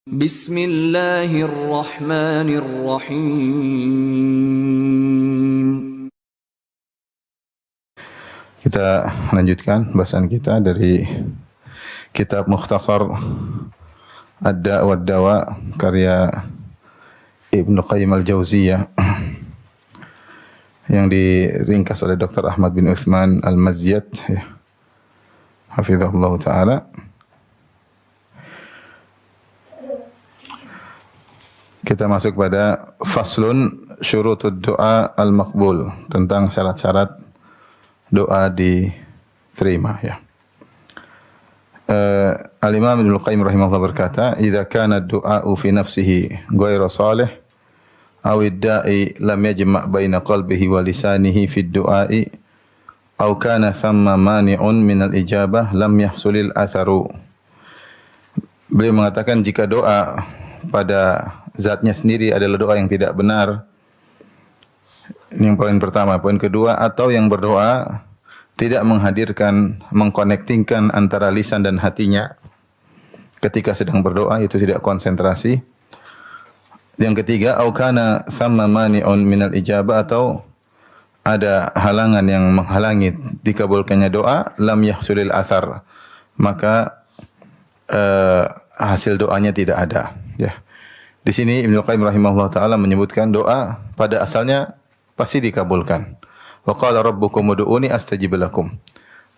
Bismillahirrahmanirrahim. Kita lanjutkan bahasan kita dari kitab Mukhtasar Ad-Da' wa Ad-Dawa karya Ibnu Qayyim Al-Jauziyah yang diringkas oleh Dr. Ahmad bin Uthman Al-Mazyad, ya. Hafizahullah ta'ala. Kita masuk pada faslun syurutud du'a al-maqbul, tentang syarat-syarat doa diterima, ya. Al-Imam Ibnu Qayyim rahimahullah berkata, "Idza kana ad-du'a'u fi nafsihi ghairu salih aw ad-da'i lam yajma' baina qalbihi wa lisanihi fi ad-du'a'i aw kana thamma mani'un min al-ijabah lam yahsulil atharu." Beliau mengatakan jika doa pada zatnya sendiri adalah doa yang tidak benar. Ini yang poin pertama. Poin kedua, atau yang berdoa tidak menghadirkan, mengkonektingkan antara lisan dan hatinya ketika sedang berdoa, itu tidak konsentrasi. Yang ketiga, au kana thamma mani'un minal ijabah, atau ada halangan yang menghalangi dikabulkannya doa, lam yahsulil athar, maka hasil doanya tidak ada, ya. Di sini Ibnu Qayyim rahimahullah taala menyebutkan doa pada asalnya pasti dikabulkan. Wa qala rabbukum ud'uni astajib lakum.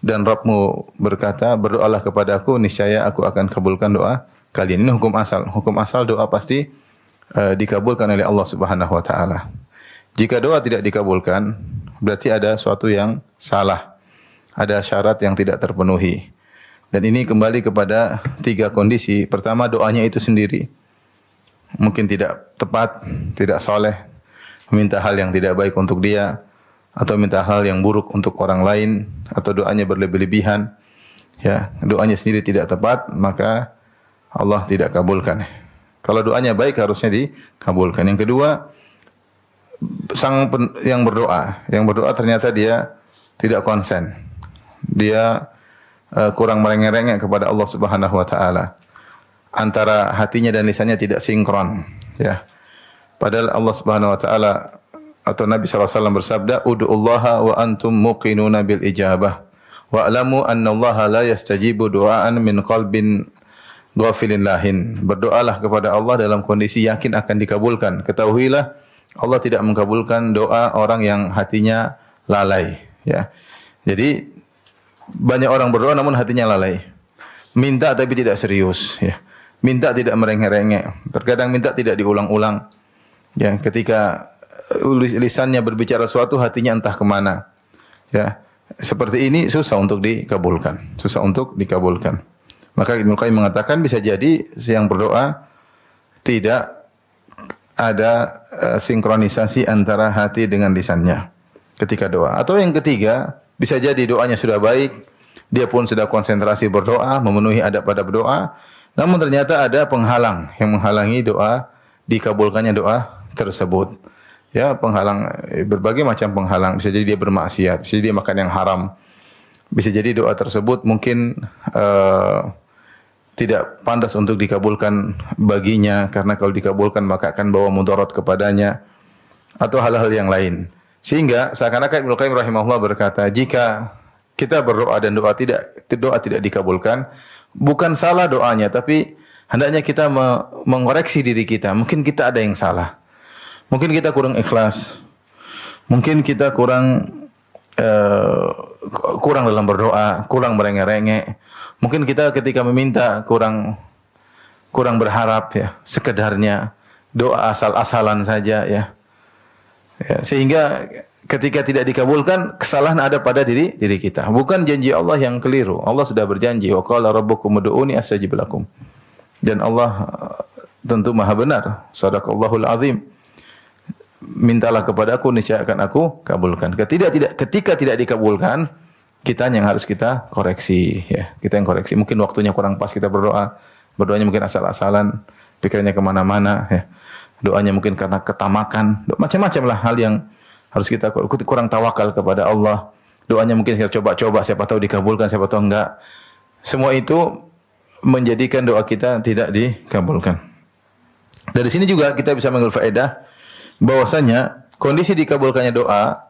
Dan Rabbmu berkata, berdoalah kepada aku, niscaya aku akan kabulkan doa kalian. Ini hukum asal. Hukum asal doa pasti dikabulkan oleh Allah Subhanahu wa taala. Jika doa tidak dikabulkan, berarti ada sesuatu yang salah. Ada syarat yang tidak terpenuhi. Dan ini kembali kepada tiga kondisi. Pertama, doanya itu sendiri mungkin tidak tepat, tidak soleh, meminta hal yang tidak baik untuk dia, atau minta hal yang buruk untuk orang lain, atau doanya berlebih-lebihan, ya, doanya sendiri tidak tepat, maka Allah tidak kabulkan. Kalau doanya baik harusnya dikabulkan. Yang kedua, yang berdoa ternyata dia tidak konsen, dia kurang merengek-rengek kepada Allah Subhanahu wa taala. Antara hatinya dan lisannya tidak sinkron, ya. Padahal Allah Subhanahu wa taala atau Nabi sallallahu alaihi wasallam bersabda, "Ud'ullaha wa antum muqinuna bil ijabah wa alamu anna Allah la yastajibu du'aan min qalbin ghafilin lahin." Berdoalah kepada Allah dalam kondisi yakin akan dikabulkan. Ketahuilah Allah tidak mengkabulkan doa orang yang hatinya lalai, ya. Jadi banyak orang berdoa namun hatinya lalai. Minta tapi tidak serius, ya. Minta tidak merengek-rengek. Terkadang minta tidak diulang-ulang. Ya, ketika lisannya berbicara sesuatu, hatinya entah kemana. Ya, seperti ini susah untuk dikabulkan. Susah untuk dikabulkan. Maka Ibnu Qayyim mengatakan bisa jadi yang berdoa tidak ada sinkronisasi antara hati dengan lisannya ketika doa. Atau yang ketiga, bisa jadi doanya sudah baik, dia pun sudah konsentrasi berdoa, memenuhi adab-adab berdoa, namun ternyata ada penghalang yang menghalangi doa dikabulkannya doa tersebut. Ya, penghalang, berbagai macam penghalang. Bisa jadi dia bermaksiat, bisa jadi dia makan yang haram. Bisa jadi doa tersebut mungkin tidak pantas untuk dikabulkan baginya, karena kalau dikabulkan maka akan bawa mudarat kepadanya, atau hal-hal yang lain. Sehingga seakan-akan Ibnu Qayyim rahimahullah berkata, jika kita berdoa dan doa tidak dikabulkan, bukan salah doanya, tapi hendaknya kita mengoreksi diri kita. Mungkin kita ada yang salah. Mungkin kita kurang ikhlas. Mungkin kita kurang dalam berdoa, kurang merengek-rengek. Mungkin kita ketika meminta kurang berharap, ya, sekedarnya doa asal-asalan saja, ya. Ya, sehingga ketika tidak dikabulkan, kesalahan ada pada diri kita. Bukan janji Allah yang keliru. Allah sudah berjanji, wa qala rabbukum ud'uni astajib lakum. Dan Allah tentu Maha benar. Shadaqallahul azim. Mintalah kepada aku, niscaya akan aku kabulkan. Ketika tidak dikabulkan, kita yang harus kita koreksi, ya. Kita yang koreksi. Mungkin waktunya kurang pas kita berdoa. Berdoanya mungkin asal-asalan, pikirannya kemana-mana, ya. Doanya mungkin karena ketamakan, macam-macam lah hal yang harus kita kurang tawakal kepada Allah. Doanya mungkin kita coba-coba, siapa tahu dikabulkan, siapa tahu enggak. Semua itu menjadikan doa kita tidak dikabulkan. Dari sini juga kita bisa mengambil faedah bahwasanya kondisi dikabulkannya doa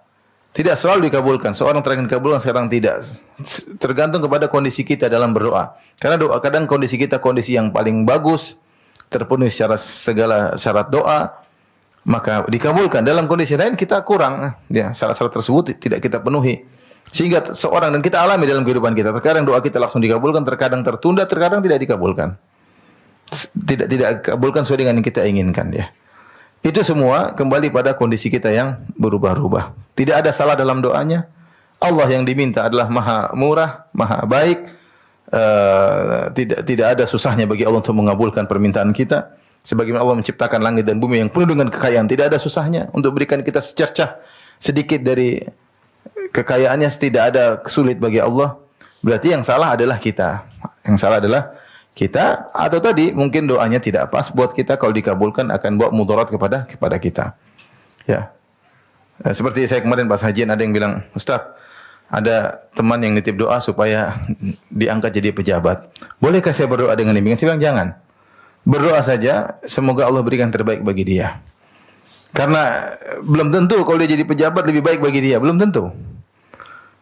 tidak selalu dikabulkan. Seorang terkadang dikabulkan, sekarang tidak. Tergantung kepada kondisi kita dalam berdoa. Karena doa kadang kondisi kita kondisi yang paling bagus, terpenuhi secara segala syarat doa, maka dikabulkan. Dalam kondisi lain kita kurang, ya syarat-syarat tersebut tidak kita penuhi. Sehingga seorang, dan kita alami dalam kehidupan kita, terkadang doa kita langsung dikabulkan, terkadang tertunda, terkadang tidak dikabulkan. Tidak dikabulkan sesuai dengan yang kita inginkan, ya. Itu semua kembali pada kondisi kita yang berubah-ubah. Tidak ada salah dalam doanya. Allah yang diminta adalah Maha Murah, Maha Baik. Tidak ada susahnya bagi Allah untuk mengabulkan permintaan kita. Sebagaimana Allah menciptakan langit dan bumi yang penuh dengan kekayaan, tidak ada susahnya untuk berikan kita secercah sedikit dari kekayaannya. Tidak ada sulit bagi Allah. Berarti yang salah adalah kita. Yang salah adalah kita, atau tadi mungkin doanya tidak pas buat kita, kalau dikabulkan akan bawa mudarat kepada kita. Ya. Seperti saya kemarin pas hajian ada yang bilang, "Ustaz, ada teman yang nitip doa supaya diangkat jadi pejabat. Bolehkah saya berdoa dengan demikian?" Saya bilang, "Jangan. Berdoa saja, semoga Allah berikan terbaik bagi dia." Karena belum tentu kalau dia jadi pejabat lebih baik bagi dia, belum tentu.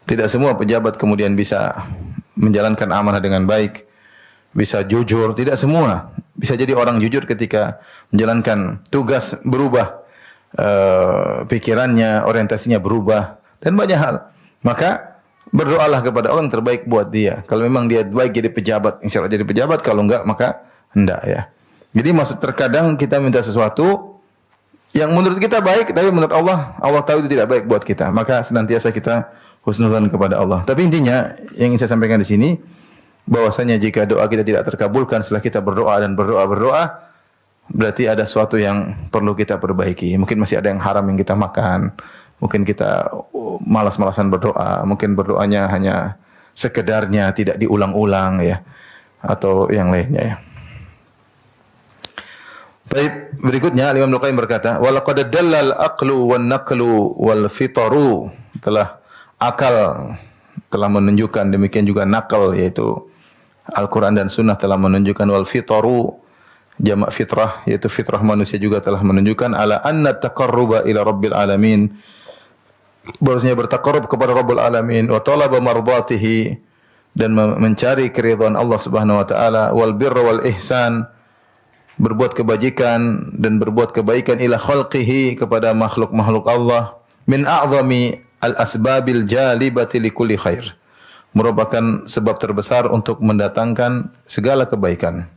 Tidak semua pejabat kemudian bisa menjalankan amanah dengan baik, bisa jujur, tidak semua. Bisa jadi orang jujur ketika menjalankan tugas berubah, pikirannya, orientasinya berubah, dan banyak hal. Maka berdoalah kepada Allah yang terbaik buat dia. Kalau memang dia baik jadi pejabat, insya Allah jadi pejabat. Kalau enggak, maka hendak, ya. Jadi maksud terkadang kita minta sesuatu yang menurut kita baik, tapi menurut Allah, Allah tahu itu tidak baik buat kita. Maka senantiasa kita husnudzan kepada Allah. Tapi intinya yang ingin saya sampaikan di sini, bahwasanya jika doa kita tidak terkabulkan setelah kita berdoa dan berdoa, berarti ada sesuatu yang perlu kita perbaiki. Mungkin masih ada yang haram yang kita makan. Mungkin kita malas-malasan berdoa. Mungkin berdoanya hanya sekedarnya, tidak diulang-ulang, ya, atau yang lainnya, ya. Baik, berikutnya Imam Al-Qayyim berkata, "Walaqad dallal aqlu wan naqlu wal fitaru." Akal telah menunjukkan, demikian juga nakal, yaitu Al-Quran dan Sunnah telah menunjukkan, wal fitaru jamak fitrah, yaitu fitrah manusia juga telah menunjukkan, ala anna taqarruba ila rabbil alamin, bahwasanya bertaqarrub kepada Rabbul alamin, wa talaba mardatihi, dan mencari keridhaan Allah Subhanahu wa taala, wal birra wal ihsan, berbuat kebajikan dan berbuat kebaikan, ila khalqihi, kepada makhluk-makhluk Allah, min a'zami al-asbabil jalibati likulli khair, merupakan sebab terbesar untuk mendatangkan segala kebaikan.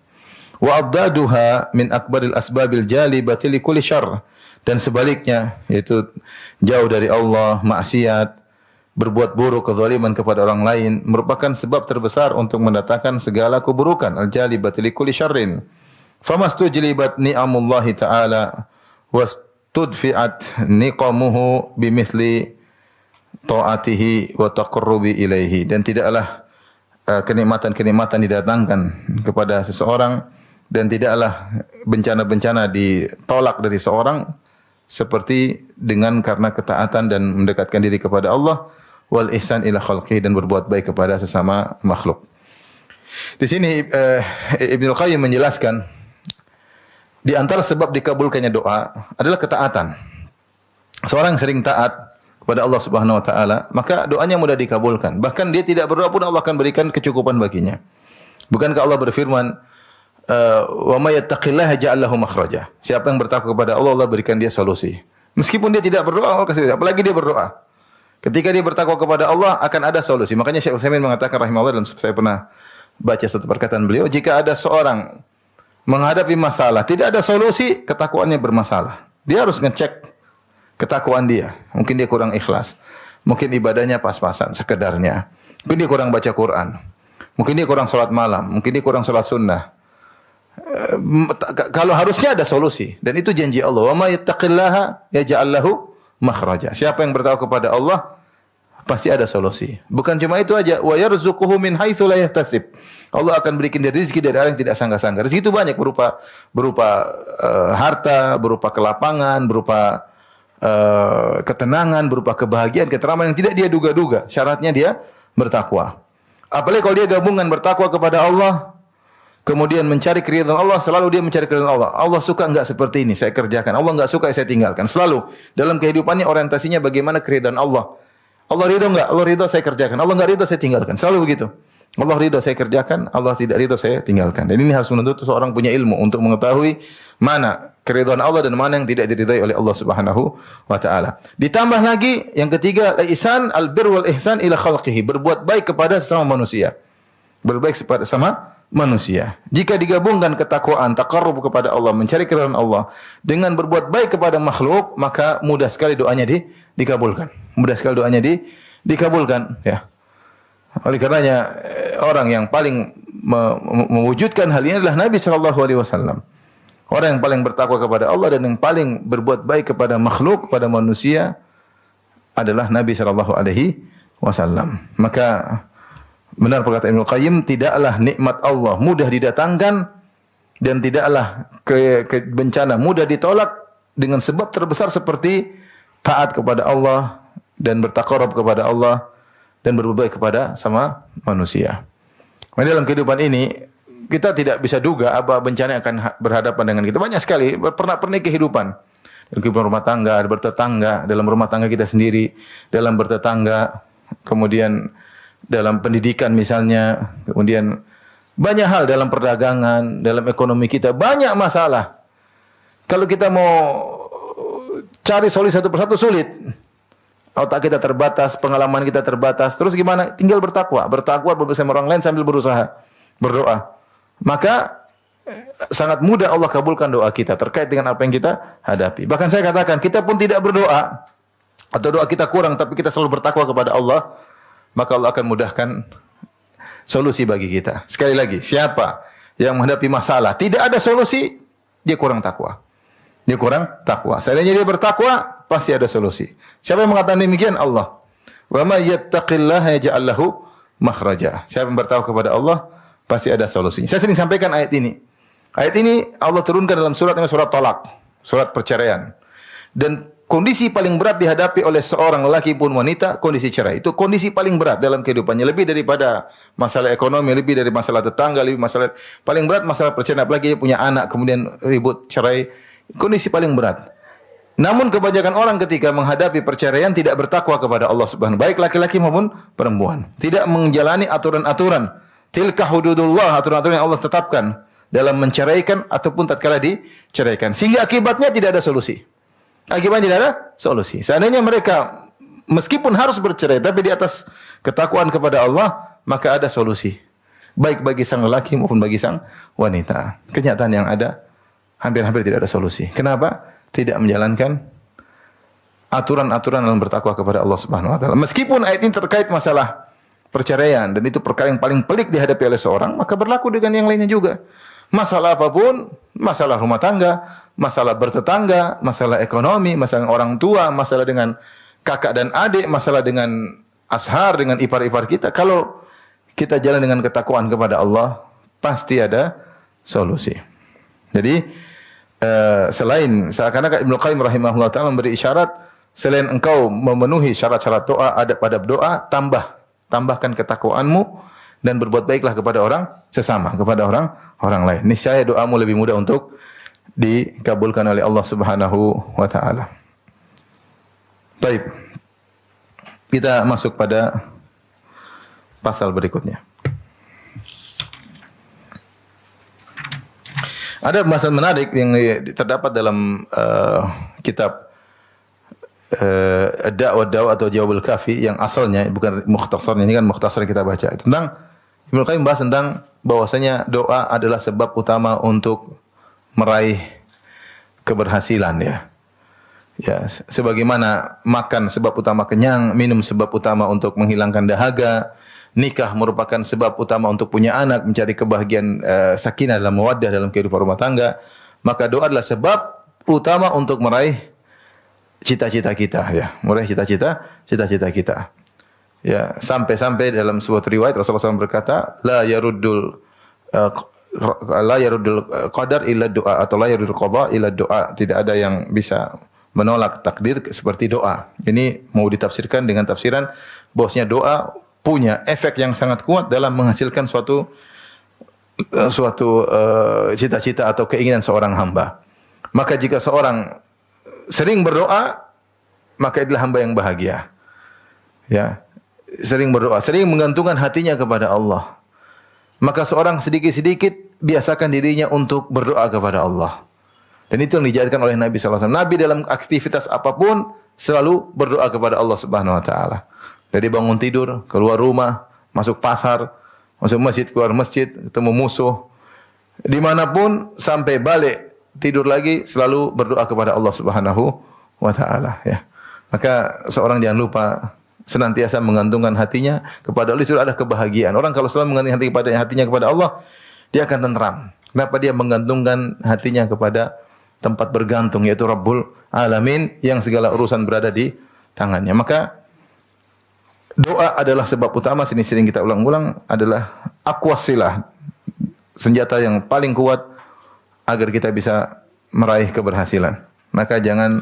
Wa addaduha min akbaril asbabil jalibati likulli syarr, dan sebaliknya, yaitu jauh dari Allah, maksiat, berbuat buruk, kezaliman kepada orang lain, merupakan sebab terbesar untuk mendatangkan segala keburukan. Al-jalibati likulli syarrin. Famastujlibat ni'amullahi ta'ala wastudfi'at niqamuhu bimithli ta'atihi wa taqarrubi ilaihi, dan tidaklah kenikmatan-kenikmatan didatangkan kepada seseorang, dan tidaklah bencana-bencana ditolak dari seorang seperti dengan karena ketaatan dan mendekatkan diri kepada Allah, wal ihsan ila khalqihi, dan berbuat baik kepada sesama makhluk. Di sini Ibnu Qayyim menjelaskan di antara sebab dikabulkannya doa adalah ketaatan. Seorang sering taat kepada Allah Subhanahu wa taala, maka doanya mudah dikabulkan. Bahkan dia tidak berdoa pun Allah akan berikan kecukupan baginya. Bukankah Allah berfirman, "Wa may yattaqillaha ja'al lahu makhraja." Siapa yang bertakwa kepada Allah, Allah berikan dia solusi. Meskipun dia tidak berdoa, Allah kasih, apalagi dia berdoa. Ketika dia bertakwa kepada Allah, akan ada solusi. Makanya Syekh Utsaimin mengatakan rahimahullah, dalam saya pernah baca satu perkataan beliau, jika ada seorang menghadapi masalah, tidak ada solusi, ketakwaannya bermasalah. Dia harus ngecek ketakwaan dia. Mungkin dia kurang ikhlas. Mungkin ibadahnya pas-pasan, sekedarnya. Mungkin dia kurang baca Quran. Mungkin dia kurang salat malam. Mungkin dia kurang salat sunnah. Kalau harusnya ada solusi. Dan itu janji Allah. Wa may yattaqillaha yaj'al lahu makhraja. Siapa yang bertakwa kepada Allah, pasti ada solusi. Bukan cuma itu aja. Wa yarzuquhu min haitsu la yahtasib. Allah akan berikan dia rezeki dari arah yang tidak sangka-sangka. Rezeki itu banyak, berupa harta, berupa kelapangan, berupa ketenangan, berupa kebahagiaan, ketentraman yang tidak dia duga-duga. Syaratnya dia bertakwa. Apalagi kalau dia gabungan bertakwa kepada Allah, kemudian mencari keridhaan Allah, selalu dia mencari keridhaan Allah. Allah suka enggak seperti ini, saya kerjakan. Allah enggak suka, saya tinggalkan. Selalu dalam kehidupannya orientasinya bagaimana keridhaan Allah. Allah ridho enggak? Allah ridho, saya kerjakan. Allah enggak ridho, saya tinggalkan. Selalu begitu. Allah ridho, saya kerjakan. Allah tidak ridho, saya tinggalkan. Dan ini harus menuntut seorang punya ilmu untuk mengetahui mana keridhaan Allah dan mana yang tidak diridhai oleh Allah Subhanahu wa taala. Ditambah lagi yang ketiga, ihsan al-bir wal ihsan ila khalqihi, berbuat baik kepada sesama manusia. Berbaik kepada sesama manusia. Jika digabungkan ketakwaan, taqarrub kepada Allah, mencari keridhaan Allah dengan berbuat baik kepada makhluk, maka mudah sekali doanya dikabulkan. Mudah sekali doanya dikabulkan, ya. Oleh karenanya orang yang paling mewujudkan hal ini adalah Nabi sallallahu alaihi wasallam. Orang yang paling bertakwa kepada Allah dan yang paling berbuat baik kepada makhluk, kepada manusia adalah Nabi sallallahu alaihi wasallam. Maka benar perkataan Ibnu Qayyim, tidaklah nikmat Allah mudah didatangkan dan tidaklah bencana mudah ditolak dengan sebab terbesar seperti taat kepada Allah dan bertaqarrub kepada Allah dan berbuat baik kepada sama manusia. Dalam kehidupan ini kita tidak bisa duga apa bencana yang akan berhadapan dengan kita. Banyak sekali pernak-pernik kehidupan. Dalam kehidupan rumah tangga, bertetangga, dalam rumah tangga kita sendiri, dalam bertetangga, kemudian dalam pendidikan misalnya, kemudian banyak hal dalam perdagangan, dalam ekonomi kita, banyak masalah. Kalau kita mau cari solusi satu persatu sulit. Otak kita terbatas, pengalaman kita terbatas. Terus gimana? Tinggal bertakwa. Bertakwa bersama orang lain sambil berusaha. Berdoa. Maka sangat mudah Allah kabulkan doa kita terkait dengan apa yang kita hadapi. Bahkan saya katakan, kita pun tidak berdoa atau doa kita kurang, tapi kita selalu bertakwa kepada Allah, maka Allah akan mudahkan solusi bagi kita. Sekali lagi, siapa yang menghadapi masalah tidak ada solusi, dia kurang takwa. Dia kurang takwa. Seandainya dia bertakwa, pasti ada solusi. Siapa yang mengatakan demikian? Allah. Wa may yattaqillaha yaj'al lahu makhraja. Siapa yang bertakwa kepada Allah, pasti ada solusinya. Saya sering sampaikan ayat ini. Ayat ini Allah turunkan dalam surat namanya surat Talaq, surat perceraian. Dan kondisi paling berat dihadapi oleh seorang lelaki pun wanita, kondisi cerai. Itu kondisi paling berat dalam kehidupannya. Lebih daripada masalah ekonomi, lebih dari masalah tetangga, lebih masalah paling berat masalah perceraian. Apalagi dia punya anak, kemudian ribut cerai. Kondisi paling berat. Namun kebanyakan orang ketika menghadapi perceraian tidak bertakwa kepada Allah Subhanahu, baik laki-laki maupun perempuan. Tidak menjalani aturan-aturan. Tilka hududullah, aturan-aturan yang Allah tetapkan dalam menceraikan ataupun tatkala diceraikan. Sehingga akibatnya tidak ada solusi. Akibatnya tidak ada solusi. Seandainya mereka meskipun harus bercerai tapi di atas ketakwaan kepada Allah, maka ada solusi. Baik bagi sang lelaki maupun bagi sang wanita. Kenyataan yang ada hampir-hampir tidak ada solusi. Kenapa? Tidak menjalankan aturan-aturan dalam bertakwa kepada Allah Subhanahu wa taala. Meskipun ayat ini terkait masalah perceraian dan itu perkara yang paling pelik dihadapi oleh seorang, maka berlaku dengan yang lainnya juga. Masalah apapun, masalah rumah tangga, masalah bertetangga, masalah ekonomi, masalah orang tua, masalah dengan kakak dan adik, masalah dengan ashar, dengan ipar-ipar kita. Kalau kita jalan dengan ketakwaan kepada Allah, pasti ada solusi. Jadi selain seakan-akan Ibnu Qayyim rahimahullah taala memberi isyarat, selain engkau memenuhi syarat-syarat doa, adab-adab doa, tambahkan ketakwaanmu dan berbuat baiklah kepada orang sesama, kepada orang lain. Niscaya doamu lebih mudah untuk dikabulkan oleh Allah Subhanahu wa taala. Baik. Kita masuk pada pasal berikutnya. Ada pembahasan menarik yang terdapat dalam kitab Da'wah atau Jawabul Kafi yang asalnya bukan mukhtasarnya, ini kan mukhtasar yang kita baca. Tentang Ibnu Qayyim bahas tentang bahwasanya doa adalah sebab utama untuk meraih keberhasilan ya. Ya, sebagaimana makan sebab utama kenyang, minum sebab utama untuk menghilangkan dahaga, nikah merupakan sebab utama untuk punya anak, mencari kebahagiaan sakinah dalam mawaddah dalam kehidupan rumah tangga, maka doa adalah sebab utama untuk meraih cita-cita kita ya, meraih cita-cita kita. Ya, sampai-sampai dalam sebuah riwayat Rasulullah SAW berkata, la yaruddul qadar illa doa atau la yaruddul qadha illa doa. Tidak ada yang bisa menolak takdir seperti doa. Ini mau ditafsirkan dengan tafsiran bahwasanya doa punya efek yang sangat kuat dalam menghasilkan suatu suatu cita-cita atau keinginan seorang hamba. Maka jika seorang sering berdoa, maka adalah hamba yang bahagia. Ya, sering berdoa, sering menggantungkan hatinya kepada Allah. Maka seorang sedikit-sedikit biasakan dirinya untuk berdoa kepada Allah. Dan itu yang dijalankan oleh Nabi sallallahu alaihi wasallam. Nabi dalam aktivitas apapun selalu berdoa kepada Allah Subhanahu wa taala. Dari bangun tidur, keluar rumah, masuk pasar, masuk masjid, keluar masjid, ketemu musuh, dimanapun sampai balik tidur lagi selalu berdoa kepada Allah Subhanahu wa taala, ya. Maka seorang jangan lupa senantiasa menggantungkan hatinya kepada Allah, itu ada kebahagiaan. Orang kalau selalu menggantungkan hatinya kepada Allah, dia akan tenteram. Kenapa dia menggantungkan hatinya kepada tempat bergantung, yaitu Rabbul Alamin yang segala urusan berada di tangannya. Maka doa adalah sebab utama, sering kita ulang-ulang, adalah aqwasilah, senjata yang paling kuat agar kita bisa meraih keberhasilan. Maka jangan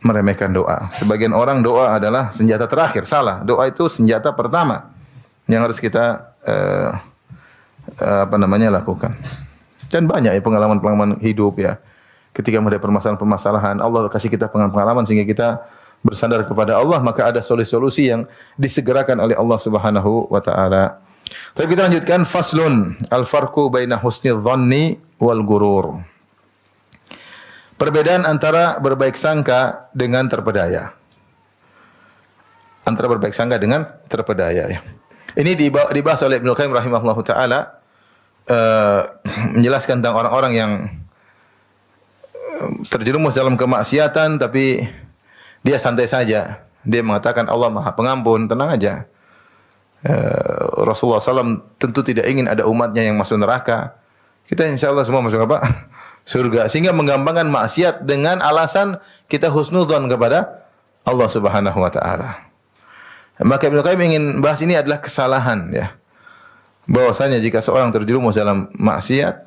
meremehkan doa. Sebagian orang doa adalah senjata terakhir. Salah. Doa itu senjata pertama yang harus kita lakukan. Dan banyak ya pengalaman-pengalaman hidup ya. Ketika menghadapi permasalahan-permasalahan, Allah kasih kita pengalaman sehingga kita bersandar kepada Allah, maka ada solusi-solusi yang disegerakan oleh Allah Subhanahu wa taala. Tapi kita lanjutkan, faslun al-farqu baina husnil dhanni wal gurur. Perbedaan antara berbaik sangka dengan terpedaya. Antara berbaik sangka dengan terpedaya, ya. Ini dibahas oleh Ibnu Qayyim rahimahullahu taala, menjelaskan tentang orang-orang yang terjerumus dalam kemaksiatan tapi dia santai saja. Dia mengatakan Allah Maha Pengampun, tenang aja. Rasulullah SAW tentu tidak ingin ada umatnya yang masuk neraka. Kita insya Allah semua masuk apa? Surga. Sehingga menggampangkan maksiat dengan alasan kita husnudzon kepada Allah Subhanahu wa taala. Maka Ibnu Qayyim ingin bahas ini adalah kesalahan, ya. Bahwasanya jika seorang terjerumus dalam maksiat,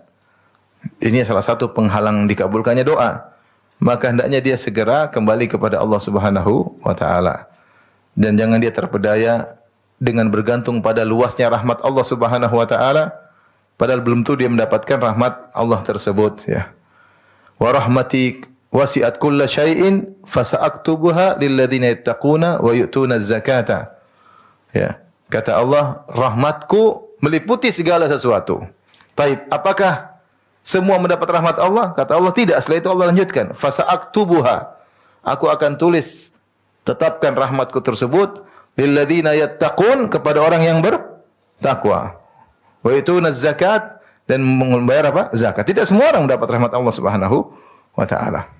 ini salah satu penghalang dikabulkannya doa. Maka hendaknya dia segera kembali kepada Allah Subhanahu wa taala. Dan jangan dia terpedaya dengan bergantung pada luasnya rahmat Allah Subhanahu wa taala, padahal belum tentu dia mendapatkan rahmat Allah tersebut, ya. Wa rahmati wasi'at kulla syai'in fasa'aktubuha lil ladzina yattaquna wa yu'tuna az-zakata. Ya. Kata Allah, rahmatku meliputi segala sesuatu. Taib, apakah semua mendapat rahmat Allah? Kata Allah, tidak. Setelah itu Allah lanjutkan, fasa'aktubuha. Aku akan tulis, tetapkan rahmatku tersebut lil ladzina yattaqun, kepada orang yang bertakwa. Wa yutuna zakat, dan membayar apa? Zakat. Tidak semua orang mendapat rahmat Allah Subhanahu wa taala.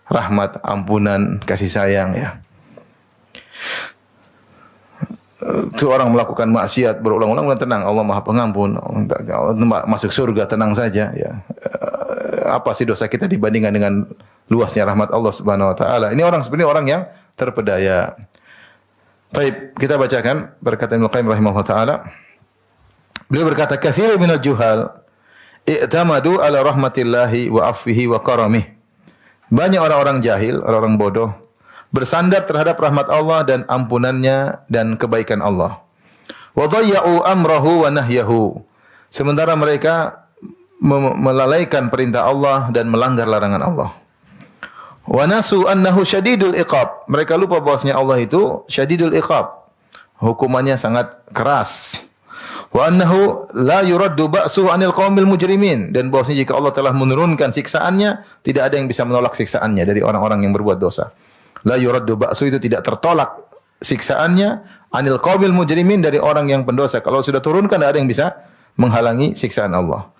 Rahmat, ampunan, kasih sayang, ya. Seorang melakukan maksiat berulang-ulang, tenang, Allah Maha Pengampun, masuk surga, tenang saja, ya. Apa sih dosa kita dibandingkan dengan luasnya rahmat Allah Subhanahu wa taala? Ini orang sebenarnya orang yang terpedaya. Baik, kita bacakan perkataan Ibnu Qayyim rahimahullah taala. Beliau berkata, "Katsirun minal juhal i'tamadu ala rahmatillahi wa afwihi wa karamih." Banyak orang-orang jahil, orang-orang bodoh, bersandar terhadap rahmat Allah dan ampunannya dan kebaikan Allah. Wa dhayya'u amrahu wa nahyahu. Sementara mereka melalaikan perintah Allah dan melanggar larangan Allah. Wa nasu annahu syadidul iqab. Mereka lupa bahwasanya Allah itu syadidul iqab. Hukumannya sangat keras. Wa annahu la yuraddu ba'suhu 'anil qaumil mujrimin, dan bahwasanya jika Allah telah menurunkan siksaannya, tidak ada yang bisa menolak siksaannya dari orang-orang yang berbuat dosa. La yuraddu ba'su, itu tidak tertolak siksaannya, 'anil qaumil mujrimin, dari orang yang pendosa. Kalau sudah turunkan, tidak ada yang bisa menghalangi siksaan Allah.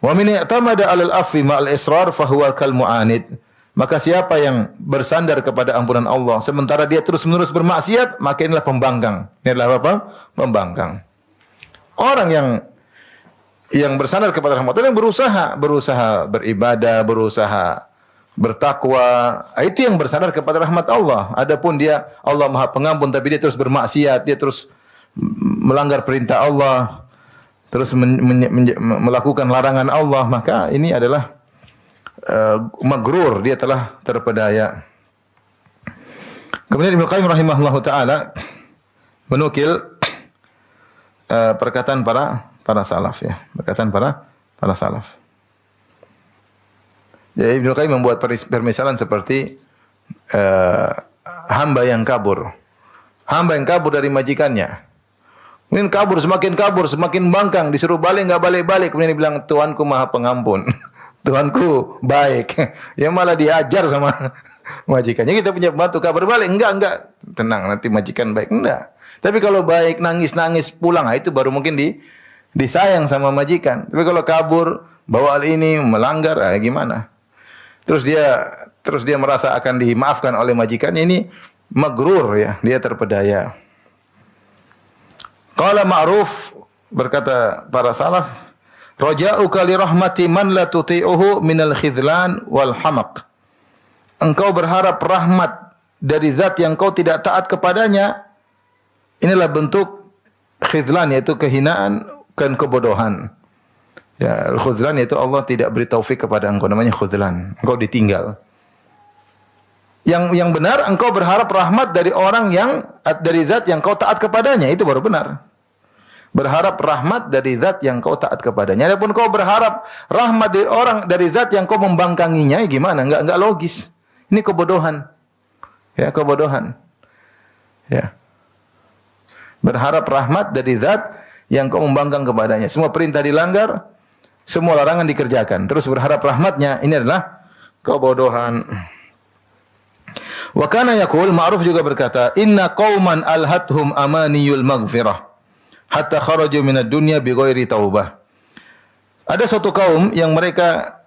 Wa min i'tamada 'alal afwi ma'al israr fa huwa kal mu'anid. Maka siapa yang bersandar kepada ampunan Allah sementara dia terus-menerus bermaksiat, maka inilah pembangkang. Ini adalah apa? Pembangkang. Orang yang bersandar kepada rahmat Allah, yang berusaha beribadah, berusaha bertakwa, itu yang bersandar kepada rahmat Allah. Adapun dia Allah Maha Pengampun tapi dia terus bermaksiat, dia terus melanggar perintah Allah, terus melakukan larangan Allah, maka ini adalah magrur, dia telah terpedaya. Kemudian Ibnu Qayyim rahimahullahu taala menukil perkataan para para salaf ya. Perkataan para salaf. Jadi Ibnu Qayyim membuat permisalan seperti hamba yang kabur. Hamba yang kabur dari majikannya. Kemudian kabur, semakin bangkang, disuruh balik enggak balik-balik, kemudian dia bilang Tuanku Maha Pengampun. Tuanku baik. Ya malah diajar sama majikannya. Kita punya pembantu kabur balik, enggak. Tenang, nanti majikan baik. Enggak. Tapi kalau baik nangis-nangis pulang, itu baru mungkin disayang sama majikan. Tapi kalau kabur, bawa hal ini melanggar, gimana? Terus dia merasa akan dimaafkan oleh majikannya, ini magrur ya, dia terpedaya. Qala Ma'ruf, berkata para salaf, raja'uka li rahmati man la tuti'uhu minal khidlan wal hamaq. Engkau berharap rahmat dari zat yang kau tidak taat kepadanya. Inilah bentuk khidlan, yaitu kehinaan dan kebodohan. Ya, khudlan yaitu Allah tidak beri taufik kepada engkau, namanya khudlan. Engkau ditinggal. Yang benar engkau berharap rahmat dari orang dari zat yang kau taat kepadanya, itu baru benar. Berharap rahmat dari zat yang kau taat kepadanya. Adapun kau berharap rahmat dari zat yang kau membangkanginya, gimana? Enggak logis. Ini kebodohan. Ya, kebodohan. Ya. Berharap rahmat dari zat yang kau membangkang kepadanya. Semua perintah dilanggar, semua larangan dikerjakan. Terus berharap rahmatnya, ini adalah kebodohan. Wa kana yaqul, Ma'ruf juga berkata, inna qauman alhathum amaniyul maghfirah hatta kharaju minad dunya bighairi taubah. Ada suatu kaum yang mereka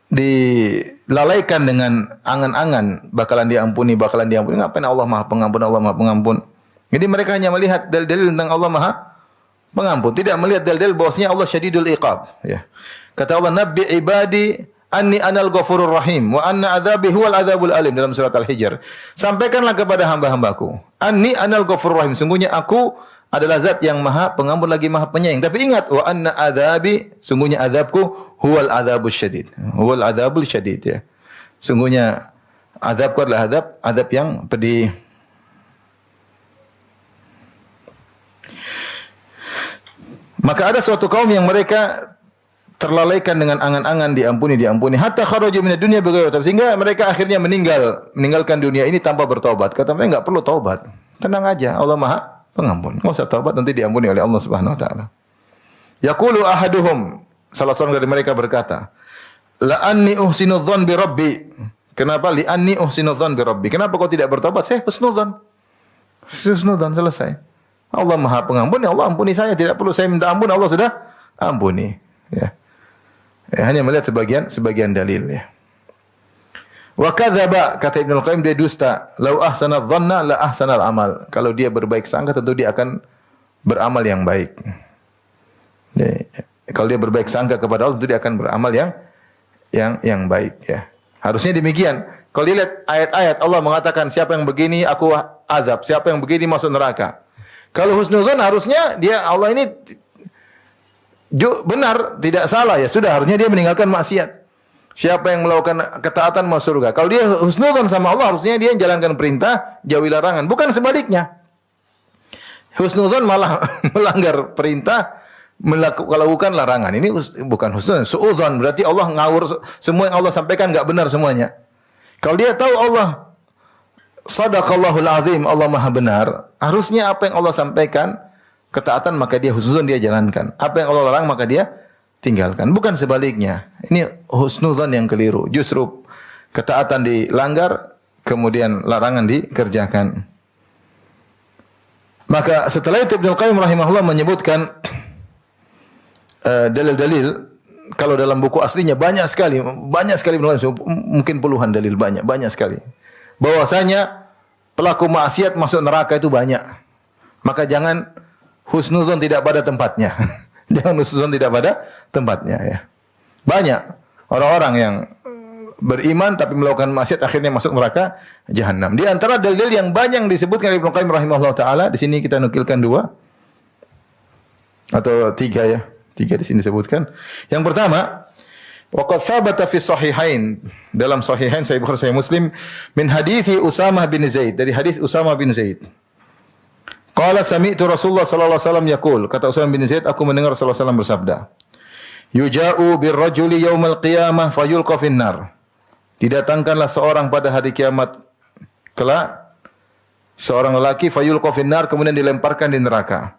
dilalaikan dengan angan-angan bakalan diampuni. Ngapain Allah Maha Pengampun. Jadi mereka hanya melihat dalil-dalil tentang Allah Maha Pengampun, tidak melihat dalil-dalil bahwasanya Allah syadidul iqab, ya. Kata Allah, nabbi ibadi anni anal ghafurur rahim wa anna adzabi huwal adzabul alim, dalam surat Al-Hijr. Sampaikanlah kepada hamba-hambaku, anni anal ghafurur rahim, sungguhnya aku adalah zat yang Maha Pengampun lagi Maha Penyayang. Tapi ingat, wa anna adzabi, sungguhnya azabku huwal adzabus syadid. Huwal adzabul syadid, ya. Sungguhnya azabku adalah azab yang pedih. Maka ada suatu kaum yang mereka terlalaikan dengan angan-angan diampuni. Hatta kharaju minad dunya bighairi taubah, sehingga mereka akhirnya meninggalkan dunia ini tanpa bertobat. Kata mereka, enggak perlu taubat. Tenang aja, Allah Maha Pengampun. Enggak usah taubat, nanti diampuni oleh Allah Subhanahu wa taala. Yaqulu ahaduhum, salah seorang dari mereka berkata, la anni uhsinu dzan bi rabbi. Kenapa li anni uhsinu dzan bi rabbi? Kenapa kau tidak bertobat? Saya husnudzan. Husnudzan, selesai. Allah Maha Pengampun, ya Allah ampuni saya, tidak perlu saya minta ampun, Allah sudah ampuni, ya. Hanya melihat sebagian dalil, ya. Wa kadzaba, kata Ibnu Qayyim, dia dusta. Lau ahsana dhanna la ahsanal amal. Kalau dia berbaik sangka, tentu dia akan beramal yang baik. Ya. Kalau dia berbaik sangka kepada Allah, tentu dia akan beramal yang baik, ya. Harusnya demikian. Kalau dilihat ayat-ayat Allah mengatakan siapa yang begini aku azab, siapa yang begini masuk neraka. Kalau husnuzan harusnya Allah ini benar, tidak salah, ya sudah, harusnya dia meninggalkan maksiat. Siapa yang melakukan ketaatan masuk surga. Kalau dia husnuzan sama Allah, harusnya dia jalankan perintah, jauhi larangan, bukan sebaliknya. Husnuzan malah melanggar perintah, melakukan larangan. Ini bukan husnuzan, suudzon, berarti Allah ngawur, semua yang Allah sampaikan enggak benar semuanya. Kalau dia tahu Allah Sadaqallahul azim, Allah Maha benar, harusnya apa yang Allah sampaikan ketaatan, maka dia husnuzan, dia jalankan. Apa yang Allah larang, maka dia tinggalkan. Bukan sebaliknya. Ini husnuzan yang keliru. Justru ketaatan dilanggar, kemudian larangan dikerjakan. Maka setelah itu Ibnu Qayyim rahimahullah menyebutkan dalil-dalil. Kalau dalam buku aslinya banyak sekali mungkin puluhan dalil, banyak sekali. Bahwasanya pelaku maksiat masuk neraka itu banyak. Maka jangan husnuzon tidak pada tempatnya. Jangan husnuzon tidak pada tempatnya, ya. Banyak orang-orang yang beriman tapi melakukan maksiat akhirnya masuk neraka jahanam. Di antara dalil yang banyak disebutkan Ibnu Qayyim rahimahullah taala, di sini kita nukilkan 2 atau 3, ya. 3 di sini disebutkan. Yang pertama, waqad thabata fi sahihain, dalam sahihain Sahih Bukhari Sahih Muslim, min hadithi Usamah bin Zaid, dari hadis Usamah bin Zaid. Qala sami'tu Rasulullah sallallahu alaihi wasallam yaqul, kata Usaman bin Zaid, aku mendengar Rasulullah sallallahu alaihi wasallam bersabda, yuja'u birrajuli yaumal qiyamah fayulqa finnar. Didatangkanlah seorang pada hari kiamat kelak, seorang lelaki fayulqa finnar, kemudian dilemparkan di neraka.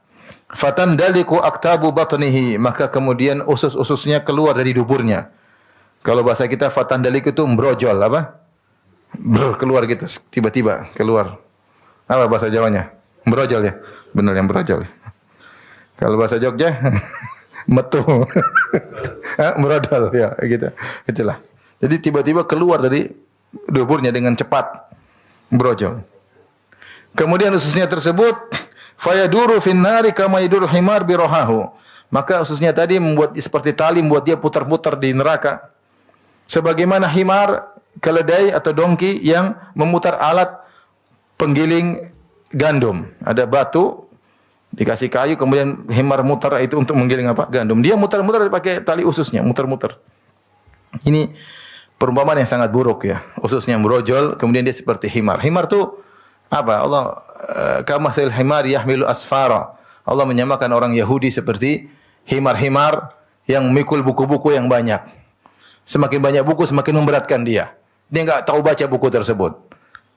Fatandaliku aktabu batnihi, maka kemudian usus-ususnya keluar dari duburnya. Kalau bahasa kita fatandaliku itu brojol apa? Keluar gitu, tiba-tiba keluar. Apa bahasa Jawanya? Brojol ya? Benar yang brojol. Kalau bahasa Jogja metu. Brodol ya gitu. Itulah. Jadi tiba-tiba keluar dari duburnya dengan cepat. Brojol. Kemudian ususnya tersebut fayaduru finnari kama yadurul himar birohahu. Maka ususnya tadi membuat seperti tali, membuat dia putar-putar di neraka. Sebagaimana himar, keledai atau dongki yang memutar alat penggiling gandum. Ada batu, dikasih kayu, kemudian himar mutar itu untuk menggiling apa? Gandum. Dia mutar-mutar pakai tali ususnya, mutar-mutar. Ini perumpamaan yang sangat buruk ya. Ususnya brojol, kemudian dia seperti himar. Himar itu apa? Allah kamathil himar yahmilu asfara. Allah menyamakan orang Yahudi seperti himar-himar yang memikul buku-buku yang banyak. Semakin banyak buku, semakin memberatkan dia. Dia enggak tahu baca buku tersebut.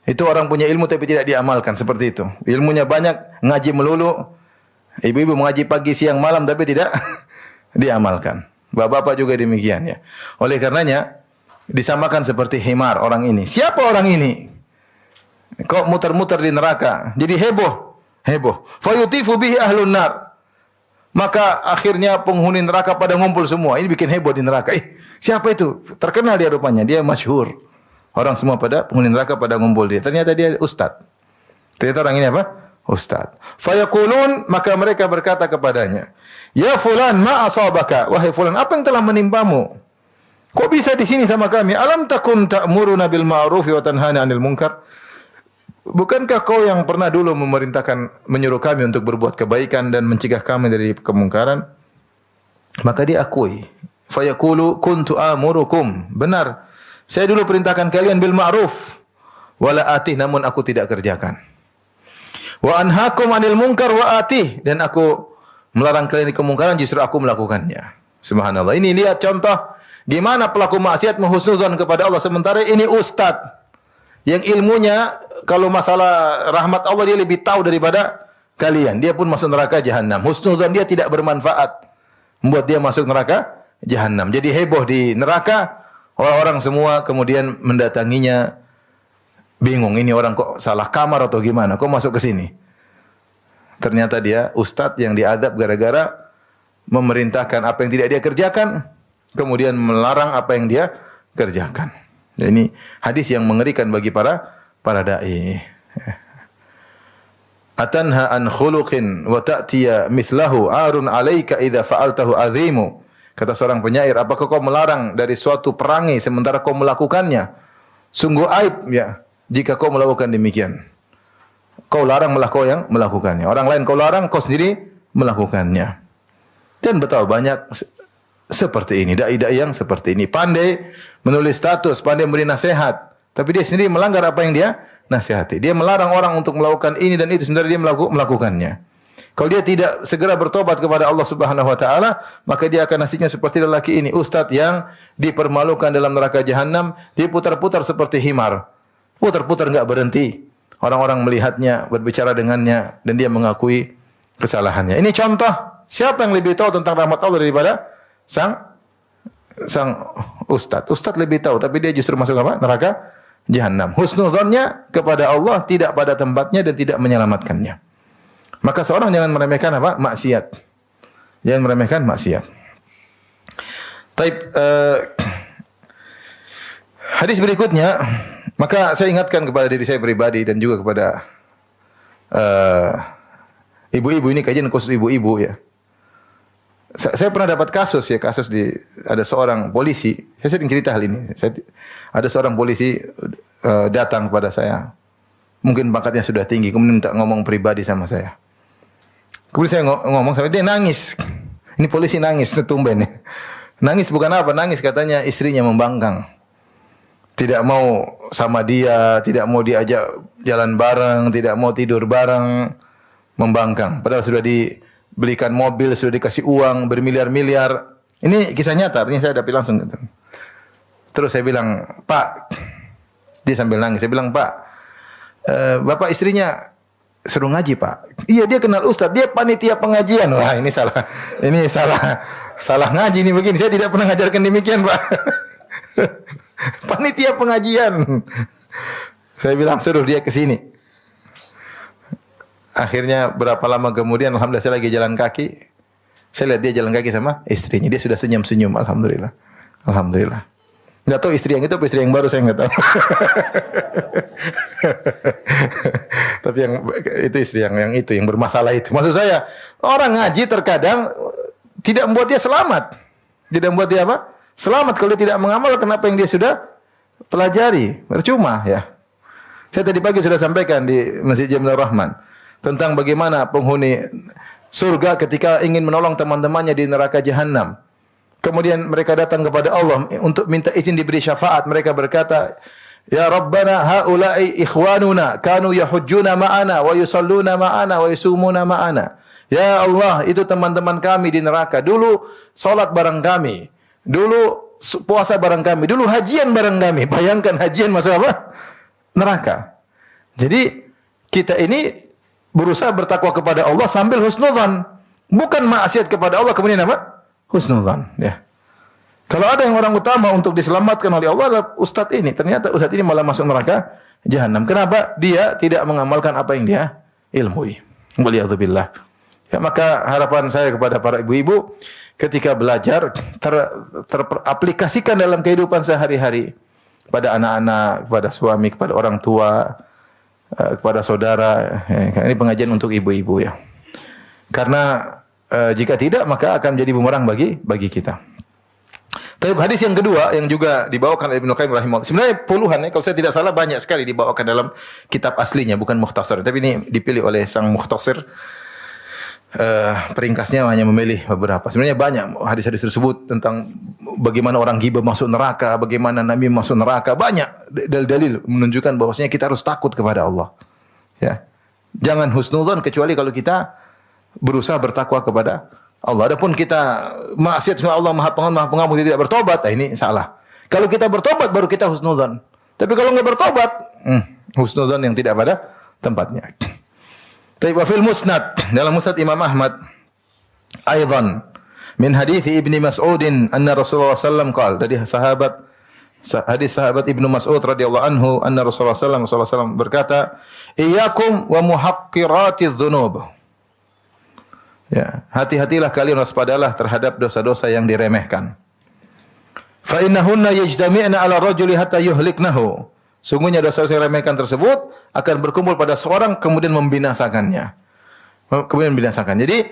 Itu orang punya ilmu tapi tidak diamalkan, seperti itu. Ilmunya banyak, ngaji melulu. Ibu-ibu mengaji pagi, siang, malam tapi tidak diamalkan. Bapak-bapak juga demikian ya. Oleh karenanya disamakan seperti himar orang ini. Siapa orang ini? Kok muter-muter di neraka? Jadi heboh. Fayutifu bihi ahlun nar. Maka akhirnya penghuni neraka pada ngumpul semua. Ini bikin heboh di neraka. Siapa itu? Terkenal dia rupanya, dia masyhur. Orang semua pada penghuni neraka pada ngumpul dia. Ternyata dia ustaz. Ternyata orang ini apa? Ustaz. Fayaqulun, maka mereka berkata kepadanya, "Ya fulan, ma asabaka?" Wahai fulan, apa yang telah menimpamu? Kok bisa di sini sama kami? Alam takun ta'muruna bil ma'ruf wa tanhana 'anil munkar? Bukankah kau yang pernah dulu menyuruh kami untuk berbuat kebaikan dan mencegah kami dari kemungkaran? Maka dia akui. Fayaqulu kuntu amurukum. Benar. Saya dulu perintahkan kalian bil ma'ruf wala atih, namun aku tidak kerjakan. Wa anhaakum 'anil munkar wa atih, dan aku melarang kalian dari kemungkaran, justru aku melakukannya. Subhanallah. Ini lihat contoh gimana pelaku maksiat menghusnudzon kepada Allah, sementara ini ustaz yang ilmunya kalau masalah rahmat Allah dia lebih tahu daripada kalian. Dia pun masuk neraka jahanam. Husnudzon dia tidak bermanfaat, membuat dia masuk neraka jahanam. Jadi heboh di neraka. Orang-orang semua kemudian mendatanginya bingung, ini orang kok salah kamar atau gimana, kok masuk ke sini? Ternyata dia ustadz yang diadab gara-gara memerintahkan apa yang tidak dia kerjakan, kemudian melarang apa yang dia kerjakan. Dan ini hadis yang mengerikan bagi para dai. Atanha an khuluqin wa ta'tiya mithlahu arun 'alaika idza fa'altahu azimu. Kata seorang penyair, apakah kau melarang dari suatu perangai sementara kau melakukannya? Sungguh aib ya jika kau melakukan demikian. Kau larang malah kau yang melakukannya. Orang lain kau larang, kau sendiri melakukannya. Dan betapa banyak seperti ini, dai-dai yang seperti ini. Pandai menulis status, pandai memberi nasihat, tapi dia sendiri melanggar apa yang dia nasihati. Dia melarang orang untuk melakukan ini dan itu, sebenarnya dia melakukannya. Kalau dia tidak segera bertobat kepada Allah Subhanahu wa taala, maka dia akan nasibnya seperti lelaki ini, ustaz yang dipermalukan dalam neraka jahanam, diputar-putar seperti himar. Putar-putar enggak berhenti. Orang-orang melihatnya, berbicara dengannya, dan dia mengakui kesalahannya. Ini contoh siapa yang lebih tahu tentang rahmat Allah daripada sang ustaz. Ustaz lebih tahu, tapi dia justru masuk apa? Neraka jahanam. Husnudzonnya kepada Allah tidak pada tempatnya dan tidak menyelamatkannya. Maka seorang jangan meremehkan apa? Maksiat. Jangan meremehkan maksiat. Taib, hadis berikutnya, maka saya ingatkan kepada diri saya pribadi dan juga kepada ibu-ibu, ini kajian khusus ibu-ibu ya. Saya pernah dapat kasus di ada seorang polisi. Saya sering cerita hal ini. Ada seorang polisi datang kepada saya. Mungkin pangkatnya sudah tinggi, kemudian minta ngomong pribadi sama saya. Kemudian saya ngomong sama dia, nangis. Ini polisi nangis setumben. Nangis bukan apa? Nangis katanya istrinya membangkang. Tidak mau sama dia, tidak mau diajak jalan bareng, tidak mau tidur bareng. membangkang. Padahal sudah dibelikan mobil, sudah dikasih uang bermiliar-miliar. Ini kisah nyata, artinya saya dapat langsung. Terus saya bilang, Pak, dia sambil nangis. Saya bilang, Pak, bapak istrinya suruh ngaji, Pak. Iya, dia kenal Ustaz, dia panitia pengajian. Wah, ini salah ngaji nih begini. Saya tidak pernah ngajarkan demikian, Pak. Panitia pengajian. Saya bilang, suruh dia ke sini. Akhirnya berapa lama kemudian, alhamdulillah saya lagi jalan kaki. Saya lihat dia jalan kaki sama istrinya. Dia sudah senyum-senyum, alhamdulillah. Alhamdulillah. Enggak tahu istri yang itu apa istri yang baru, saya enggak tahu. Tapi yang itu istri yang itu yang bermasalah itu. Maksud saya, orang ngaji terkadang tidak membuat dia selamat. Tidak membuat dia apa? Selamat kalau dia tidak mengamalkan apa yang dia sudah pelajari. Percuma ya. Saya tadi pagi sudah sampaikan di Masjid Jamilur Rahman tentang bagaimana penghuni surga ketika ingin menolong teman-temannya di neraka jahanam. Kemudian mereka datang kepada Allah untuk minta izin diberi syafaat. Mereka berkata, Ya Rabbana haula'i ikhwanuna kanu yahujjuna ma'ana wa yusalluna ma'ana wa yusumuna ma'ana. Ya Allah, itu teman-teman kami di neraka. Dulu salat bareng kami. Dulu puasa bareng kami. Dulu hajian bareng kami. Bayangkan hajian masuk apa? Neraka. Jadi kita ini berusaha bertakwa kepada Allah sambil husnudzan. Bukan maksiat kepada Allah kemudian apa? Husnudzan, ya. Kalau ada yang orang utama untuk diselamatkan oleh Allah adalah ustadz ini. Ternyata ustadz ini malah masuk neraka jahanam. Kenapa? Dia tidak mengamalkan apa yang dia ilmui. Waliyadzubillah. Ya, maka harapan saya kepada para ibu-ibu ketika belajar teraplikasikan dalam kehidupan sehari-hari pada anak-anak, kepada suami, kepada orang tua, kepada saudara. Ini pengajian untuk ibu-ibu ya. Karena jika tidak maka akan menjadi bumerang bagi kita. Tapi hadis yang kedua yang juga dibawakan oleh Ibnu Qayyim rahimahullah. Sebenarnya puluhan ya, kalau saya tidak salah banyak sekali dibawakan dalam kitab aslinya, bukan mukhtasar. Tapi ini dipilih oleh sang mukhtasir. Peringkasnya hanya memilih beberapa. Sebenarnya banyak hadis-hadis tersebut tentang bagaimana orang ghibah masuk neraka, bagaimana Nabi masuk neraka. Banyak dalil-dalil menunjukkan bahwasanya kita harus takut kepada Allah. Ya. Jangan husnudzon kecuali kalau kita berusaha bertakwa kepada Allah. Adapun kita maksiat sama Allah Maha Pengampun, Maha Pengampun, tidak bertobat, ini salah. Kalau kita bertobat baru kita husnudzon. Tapi kalau enggak bertobat, husnudzon yang tidak pada tempatnya. Taib wa fil musnad, dalam musnad Imam Ahmad aidan min hadits Ibnu Mas'ud anna Rasulullah sallallahu alaihi wasallam qala, dari hadis sahabat Ibnu Mas'ud radhiyallahu anhu anna Rasulullah sallallahu alaihi wasallam berkata, iyyakum wa muhaqqiratiz dzunub. Ya, hati-hatilah kalian, waspadalah terhadap dosa-dosa yang diremehkan. Fa innahunna yajtami'na 'ala rajuli hatta yuhliknahu. Sungguhnya dosa yang diremehkan tersebut akan berkumpul pada seorang kemudian membinasakannya. Kemudian membinasakan. Jadi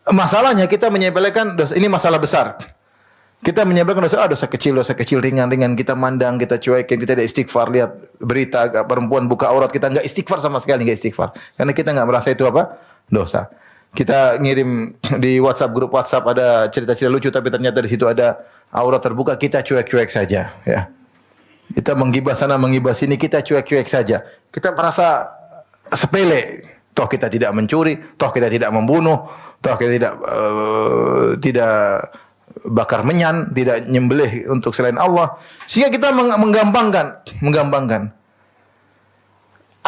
masalahnya kita menyepelekan dosa, ini masalah besar. Kita menyepelekan dosa kecil ringan-ringan, kita mandang, kita cuekin, kita tidak istighfar, lihat berita perempuan buka aurat, kita enggak istighfar sama sekali, enggak istighfar. Karena kita enggak merasa itu apa? Dosa. Kita ngirim di WhatsApp, grup WhatsApp ada cerita-cerita lucu tapi ternyata di situ ada aurat terbuka, kita cuek-cuek saja, ya. Kita menggibah sana, menggibah sini, kita cuek-cuek saja. Kita merasa sepele. Toh kita tidak mencuri, toh kita tidak membunuh, toh kita tidak bakar menyan, tidak nyembelih untuk selain Allah. Sehingga kita menggampangkan.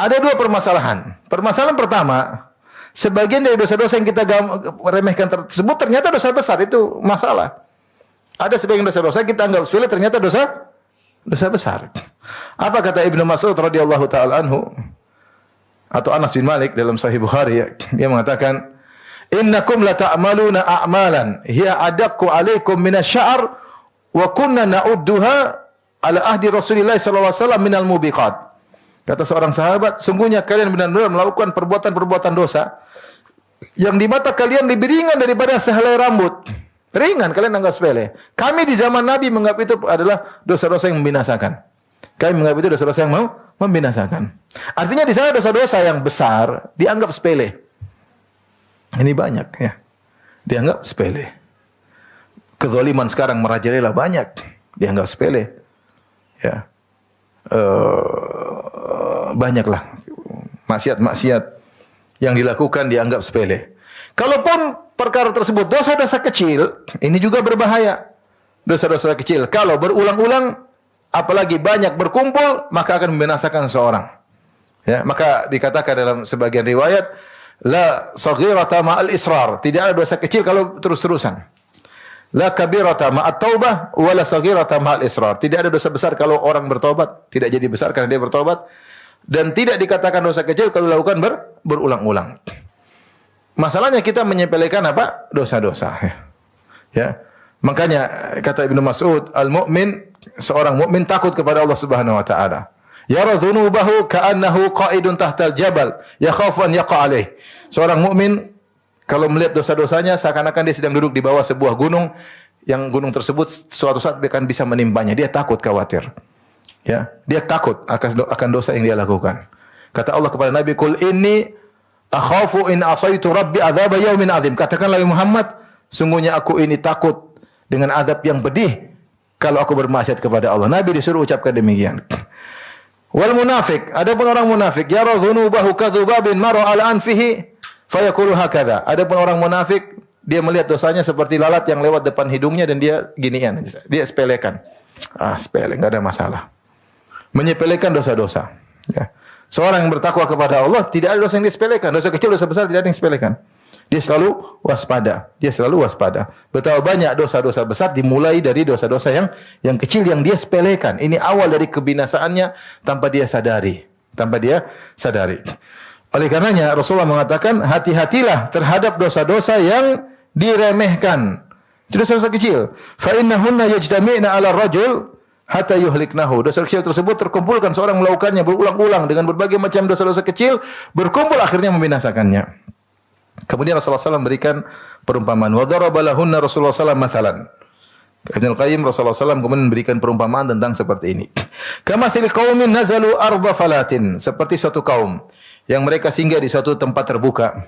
Ada dua permasalahan. Permasalahan pertama, sebagian dari dosa-dosa yang kita remehkan tersebut ternyata dosa besar, itu masalah. Ada sebagian dosa-dosa kita anggap sepele, ternyata dosa besar. Apa kata Ibnu Mas'ud radhiyallahu taala anhu atau Anas bin Malik dalam Sahih Bukhari, dia mengatakan, "Innakum la ta'maluna a'malan hiya adaqqu 'alaikum minasy-sya'r wa kunna na'udduha ala ahdi Rasulillah sallallahu alaihi wasallam minal mubiqat." Kata seorang sahabat, sungguhnya kalian benar-benar melakukan perbuatan-perbuatan dosa yang di mata kalian lebih ringan daripada sehelai rambut. Ringan, kalian anggap sepele. Kami di zaman Nabi menganggap itu adalah dosa-dosa yang membinasakan. Kami menganggap itu dosa-dosa yang membinasakan. Artinya di sana dosa-dosa yang besar dianggap sepele. Ini banyak ya. Dianggap sepele. Kezaliman sekarang merajalela banyak, dianggap sepele. Ya. Banyaklah maksiat-maksiat yang dilakukan dianggap sepele. Kalaupun perkara tersebut dosa-dosa kecil, ini juga berbahaya. Dosa-dosa kecil kalau berulang-ulang, apalagi banyak berkumpul, maka akan membinasakan seorang. Ya, maka dikatakan dalam sebagian riwayat, la saghirata ma'al israr. Tidak ada dosa kecil kalau terus-terusan. La kabirata ma'at taubah wa la saghirata ma'al israr. Tidak ada dosa besar kalau orang bertobat, tidak jadi besar karena dia bertobat, dan tidak dikatakan dosa kecil kalau dilakukan berulang-ulang. Masalahnya kita menyepelekan apa? Dosa-dosa. Ya. Makanya kata Ibnu Mas'ud, al-mu'min, seorang mukmin takut kepada Allah Subhanahu wa taala. Yara dhunubahu ka'annahu qa'idun tahtal jabal, yakhafu an yaqa alaih. Seorang mukmin kalau melihat dosa-dosanya seakan-akan dia sedang duduk di bawah sebuah gunung, yang gunung tersebut suatu saat akan bisa menimpanya. Dia takut, khawatir. Ya, dia takut akan dosa yang dia lakukan. Kata Allah kepada Nabi, "Qul inni akhafu in asaitu rabbi adzab yaumin azim." Katakanlah Muhammad, sungguhnya aku ini takut dengan adab yang pedih kalau aku bermaksiat kepada Allah. Nabi disuruh ucapkan demikian. Wal munafik, adapun orang munafik, yara dhunubahu kadzubabin mara ala anfihi fayaqulu hakadha. Adapun orang munafik, dia melihat dosanya seperti lalat yang lewat depan hidungnya dan dia ginian, dia sepelekan. Sepele, enggak ada masalah. Menyepelekan dosa-dosa. Ya. Seorang yang bertakwa kepada Allah tidak ada dosa yang disepelekan. Dosa kecil, dosa besar tidak ada yang disepelekan. Dia selalu waspada. Dia selalu waspada. Betapa banyak dosa-dosa besar dimulai dari dosa-dosa yang kecil yang dia sepelekan. Ini awal dari kebinasaannya tanpa dia sadari. Tanpa dia sadari. Oleh karenanya Rasulullah mengatakan, hati-hatilah terhadap dosa-dosa yang diremehkan. Itu dosa-dosa kecil. Fa innahunna yajtami'na 'ala ar-rajul hatta yuhliknahu. Dosa kecil tersebut terkumpulkan, seorang melakukannya berulang-ulang dengan berbagai macam dosa-dosa kecil, berkumpul akhirnya membinasakannya. Kemudian Rasulullah SAW berikan perumpamaan. Wa daraba lahunna Rasulullah SAW mathalan. Ibnu Qayyim Rasulullah SAW kemudian memberikan perumpamaan tentang seperti ini. Kamathil qaumin nazalu ardha falatin. Seperti suatu kaum yang mereka singgah di suatu tempat terbuka.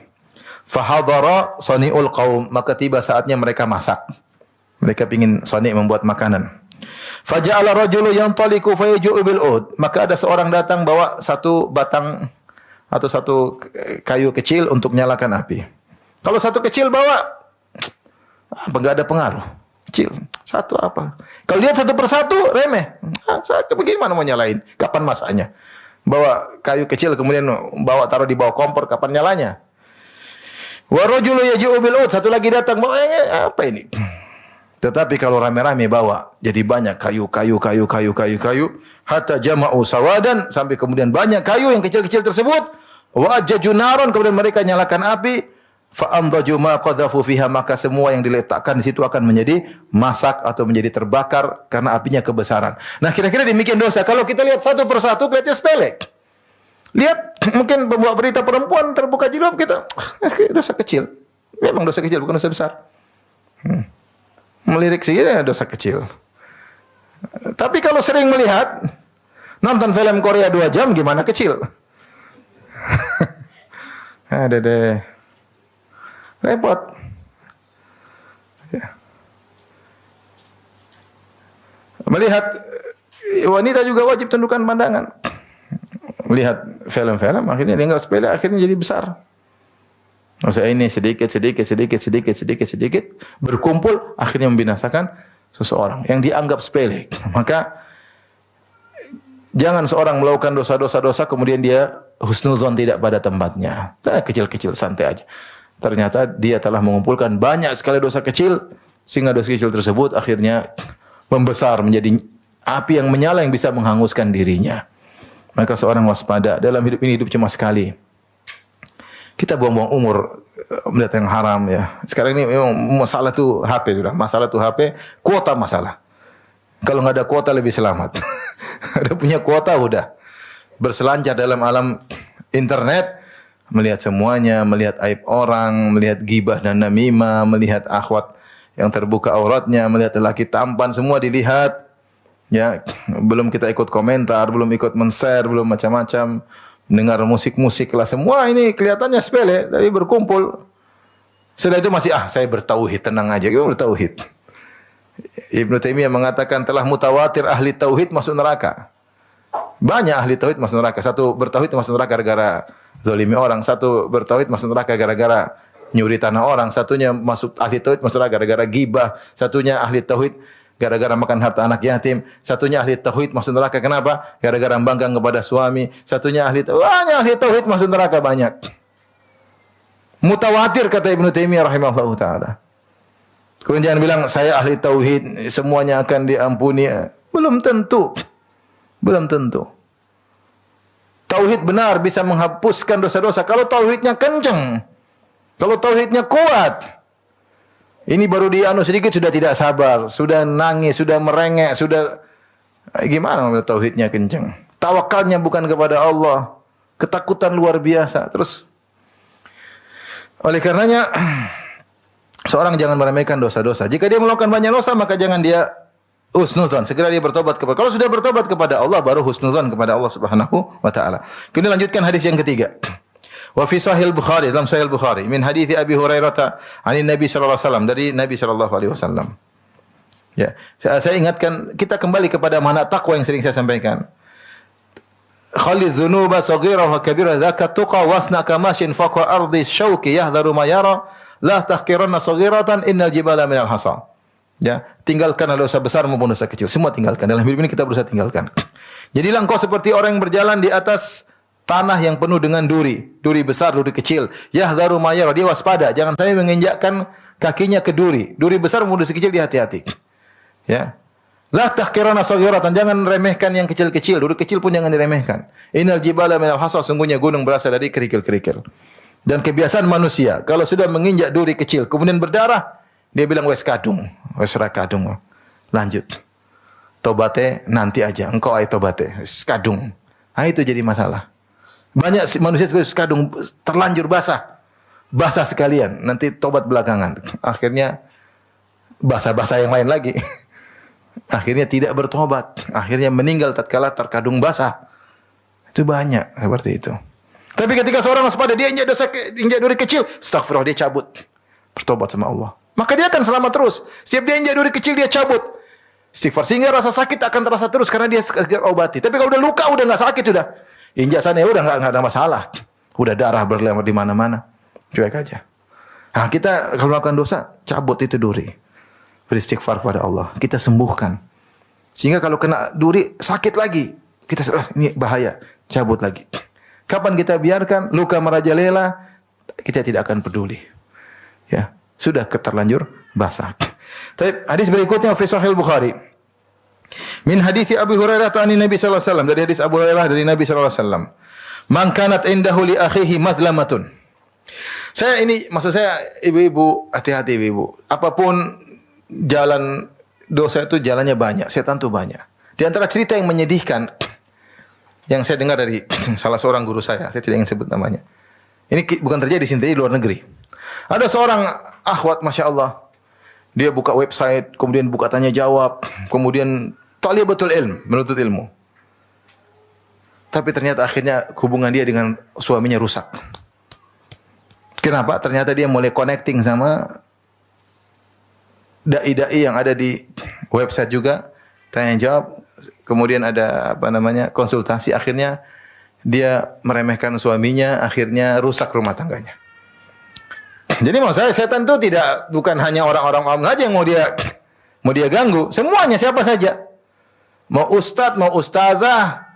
Fahadara sani'ul qaum. Maka tiba saatnya mereka masak. Mereka ingin sani' membuat makanan. Faja'ala rajulu yantaliqu fayaju'u bil ud. Maka ada seorang datang bawa satu batang atau satu kayu kecil untuk menyalakan api. Kalau satu kecil bawa, enggak ada pengaruh. Kecil, satu apa? Kalau lihat satu persatu, remeh. Bagaimana mau nyalain? Kapan masaknya? Bawa kayu kecil kemudian bawa taruh di bawah kompor, kapan nyalanya? Wa rajulu yaji'u bil ud. Satu lagi datang bawa apa ini? Tetapi kalau rame-rame bawa, jadi banyak kayu, hatta jama'u sawadan, sampai kemudian banyak kayu yang kecil-kecil tersebut, wa ajjaju naran, kemudian mereka nyalakan api, fa amdaju ma qadhafu fiha, maka semua yang diletakkan di situ akan menjadi masak atau menjadi terbakar karena apinya kebesaran. Nah, kira-kira demikian dosa. Kalau kita lihat satu persatu kelihatannya sepele. Lihat, mungkin pembawa berita perempuan terbuka jilbab, kita dosa kecil. Memang dosa kecil, bukan dosa besar. Melirik sih dosa kecil. Tapi kalau sering melihat nonton film Korea 2 jam gimana kecil? Ada deh. Repot. Ya. Melihat wanita juga wajib tundukkan pandangan. Melihat film-film akhirnya dia enggak sepele, akhirnya jadi besar. Maksudnya ini sedikit berkumpul akhirnya membinasakan seseorang yang dianggap sepele. Maka jangan seorang melakukan dosa-dosa kemudian dia husnuzon tidak pada tempatnya. Kecil-kecil santai aja. Ternyata dia telah mengumpulkan banyak sekali dosa kecil sehingga dosa kecil tersebut akhirnya membesar menjadi api yang menyala yang bisa menghanguskan dirinya. Maka seorang waspada, dalam hidup ini hidup cuma sekali. Kita buang-buang umur melihat yang haram ya. Sekarang ini memang masalah tuh HP sudah. Masalah tuh HP, kuota masalah. Kalau nggak ada kuota lebih selamat. Ada punya kuota udah. Berselancar dalam alam internet, melihat semuanya, melihat aib orang, melihat gibah dan namimah, melihat akhwat yang terbuka auratnya, melihat lelaki tampan, semua dilihat. Ya, belum kita ikut komentar, belum ikut men-share, belum macam-macam. Dengar musik-musik lah, semua ini kelihatannya sepele, tapi berkumpul. Setelah itu masih saya bertauhid, tenang aja, kita bertauhid. Ibnu Taimiyah mengatakan telah mutawatir ahli tauhid masuk neraka. Banyak ahli tauhid masuk neraka. Satu bertauhid masuk neraka gara-gara zalimi orang. Satu bertauhid masuk neraka gara-gara nyuri tanah orang, satunya masuk ahli tauhid masuk neraka gara-gara gibah, satunya ahli tauhid gara-gara makan harta anak yatim, satunya ahli tauhid masuk neraka kenapa? Gara-gara bangga kepada suami, satunya ahli tauhid masuk neraka banyak. Mutawatir kata Ibnu Taimiyah rahimahullahu taala. Kemudian jangan bilang saya ahli tauhid, semuanya akan diampuni. Belum tentu. Belum tentu. Tauhid benar bisa menghapuskan dosa-dosa kalau tauhidnya kencang. Kalau tauhidnya kuat. Ini baru dianu sedikit sudah tidak sabar, sudah nangis, sudah merengek, sudah gimana tauhidnya kencang. Tawakalnya bukan kepada Allah. Ketakutan luar biasa. Terus oleh karenanya seorang jangan meremehkan dosa-dosa. Jika dia melakukan banyak dosa, maka jangan dia husnudzan. Segera dia bertobat kepada. Kalau sudah bertobat kepada Allah, baru husnudzan kepada Allah Subhanahu wa taala. Kemudian lanjutkan hadis yang ketiga. Wa fi sahih Bukhari, dalam sahih Bukhari, min hadits Abi Hurairah anin Nabi sallallahu alaihi wasallam, dari Nabi sallallahu alaihi wasallam. Ya, saya ingatkan kita kembali kepada makna takwa yang sering saya sampaikan. Khalid dzunuba saghira wa kabira dzaka tuqa wasna kamashin faqa ardi syauki yahdharu ma yara la tahqiranna saghiratan innal jibala minal hasa. Ya, tinggalkan dosa besar maupun dosa kecil, semua tinggalkan. Dalam hidup ini kita berusaha tinggalkan. Jadilah engkau seperti orang yang berjalan di atas tanah yang penuh dengan duri, duri besar, duri kecil. Yahdharu ma yara, dia waspada, jangan sampai menginjakkan kakinya ke duri. Duri besar maupun dosa kecil dia hati-hati. Ya. La tahqirana saghiratan, jangan remehkan yang kecil-kecil, duri kecil pun jangan diremehkan. Innal jibala minal hasa, sungguhnya gunung berasal dari kerikil-kerikil. Dan kebiasaan manusia, kalau sudah menginjak duri kecil, kemudian berdarah, dia bilang wes kadung, wes ra kadung. Lanjut. Tobatnya nanti aja, engkau ay tobatnya, wes kadung. Nah itu jadi masalah. Banyak manusia seperti kadung terlanjur basah. Basah sekalian, nanti tobat belakangan. Akhirnya basah-basah yang lain lagi. Akhirnya tidak bertobat, akhirnya meninggal tatkala terkadung basah. Itu banyak seperti itu. Tapi ketika seorang waspada, dia injak duri kecil, astagfirullah, dia cabut. Bertobat sama Allah. Maka dia akan selamat terus. Setiap dia injak duri kecil, dia cabut. Istighfar. Sehingga rasa sakit akan terasa terus karena dia obati. Tapi kalau udah luka, udah enggak sakit sudah. Injak sana ya udah enggak ada masalah. Udah darah berlempar di mana-mana. Cuek aja. Nah, kita kalau melakukan dosa, cabut itu duri. Beristighfar kepada Allah. Kita sembuhkan. Sehingga kalau kena duri, sakit lagi. Kita ini bahaya. Cabut lagi. Kapan kita biarkan luka merajalela, kita tidak akan peduli. Ya, sudah keterlanjur basah. Tapi hadis berikutnya fi Sahih Bukhari. Min hadits Abu Hurairah an Nabi sallallahu alaihi wasallam, dari hadis Abu Hurairah dari Nabi sallallahu alaihi wasallam. Man kanat indahu li akhihi madlamatun. Saya ini maksud saya ibu-ibu, hati-hati ibu-ibu. Apapun jalan dosa itu jalannya banyak, setan itu banyak. Di antara cerita yang menyedihkan yang saya dengar dari salah seorang guru saya tidak ingin sebut namanya. Ini bukan terjadi di sini, di luar negeri. Ada seorang akhwat, Masya Allah. Dia buka website, kemudian buka tanya jawab, kemudian talibatul ilm, menuntut ilmu. Tapi ternyata akhirnya hubungan dia dengan suaminya rusak. Kenapa? Ternyata dia mulai connecting sama dai-dai yang ada di website juga, tanya jawab, kemudian ada konsultasi, akhirnya dia meremehkan suaminya, akhirnya rusak rumah tangganya. Jadi maksud saya setan itu bukan hanya orang-orang awam saja yang mau dia ganggu, semuanya siapa saja. Mau ustadz, mau ustazah,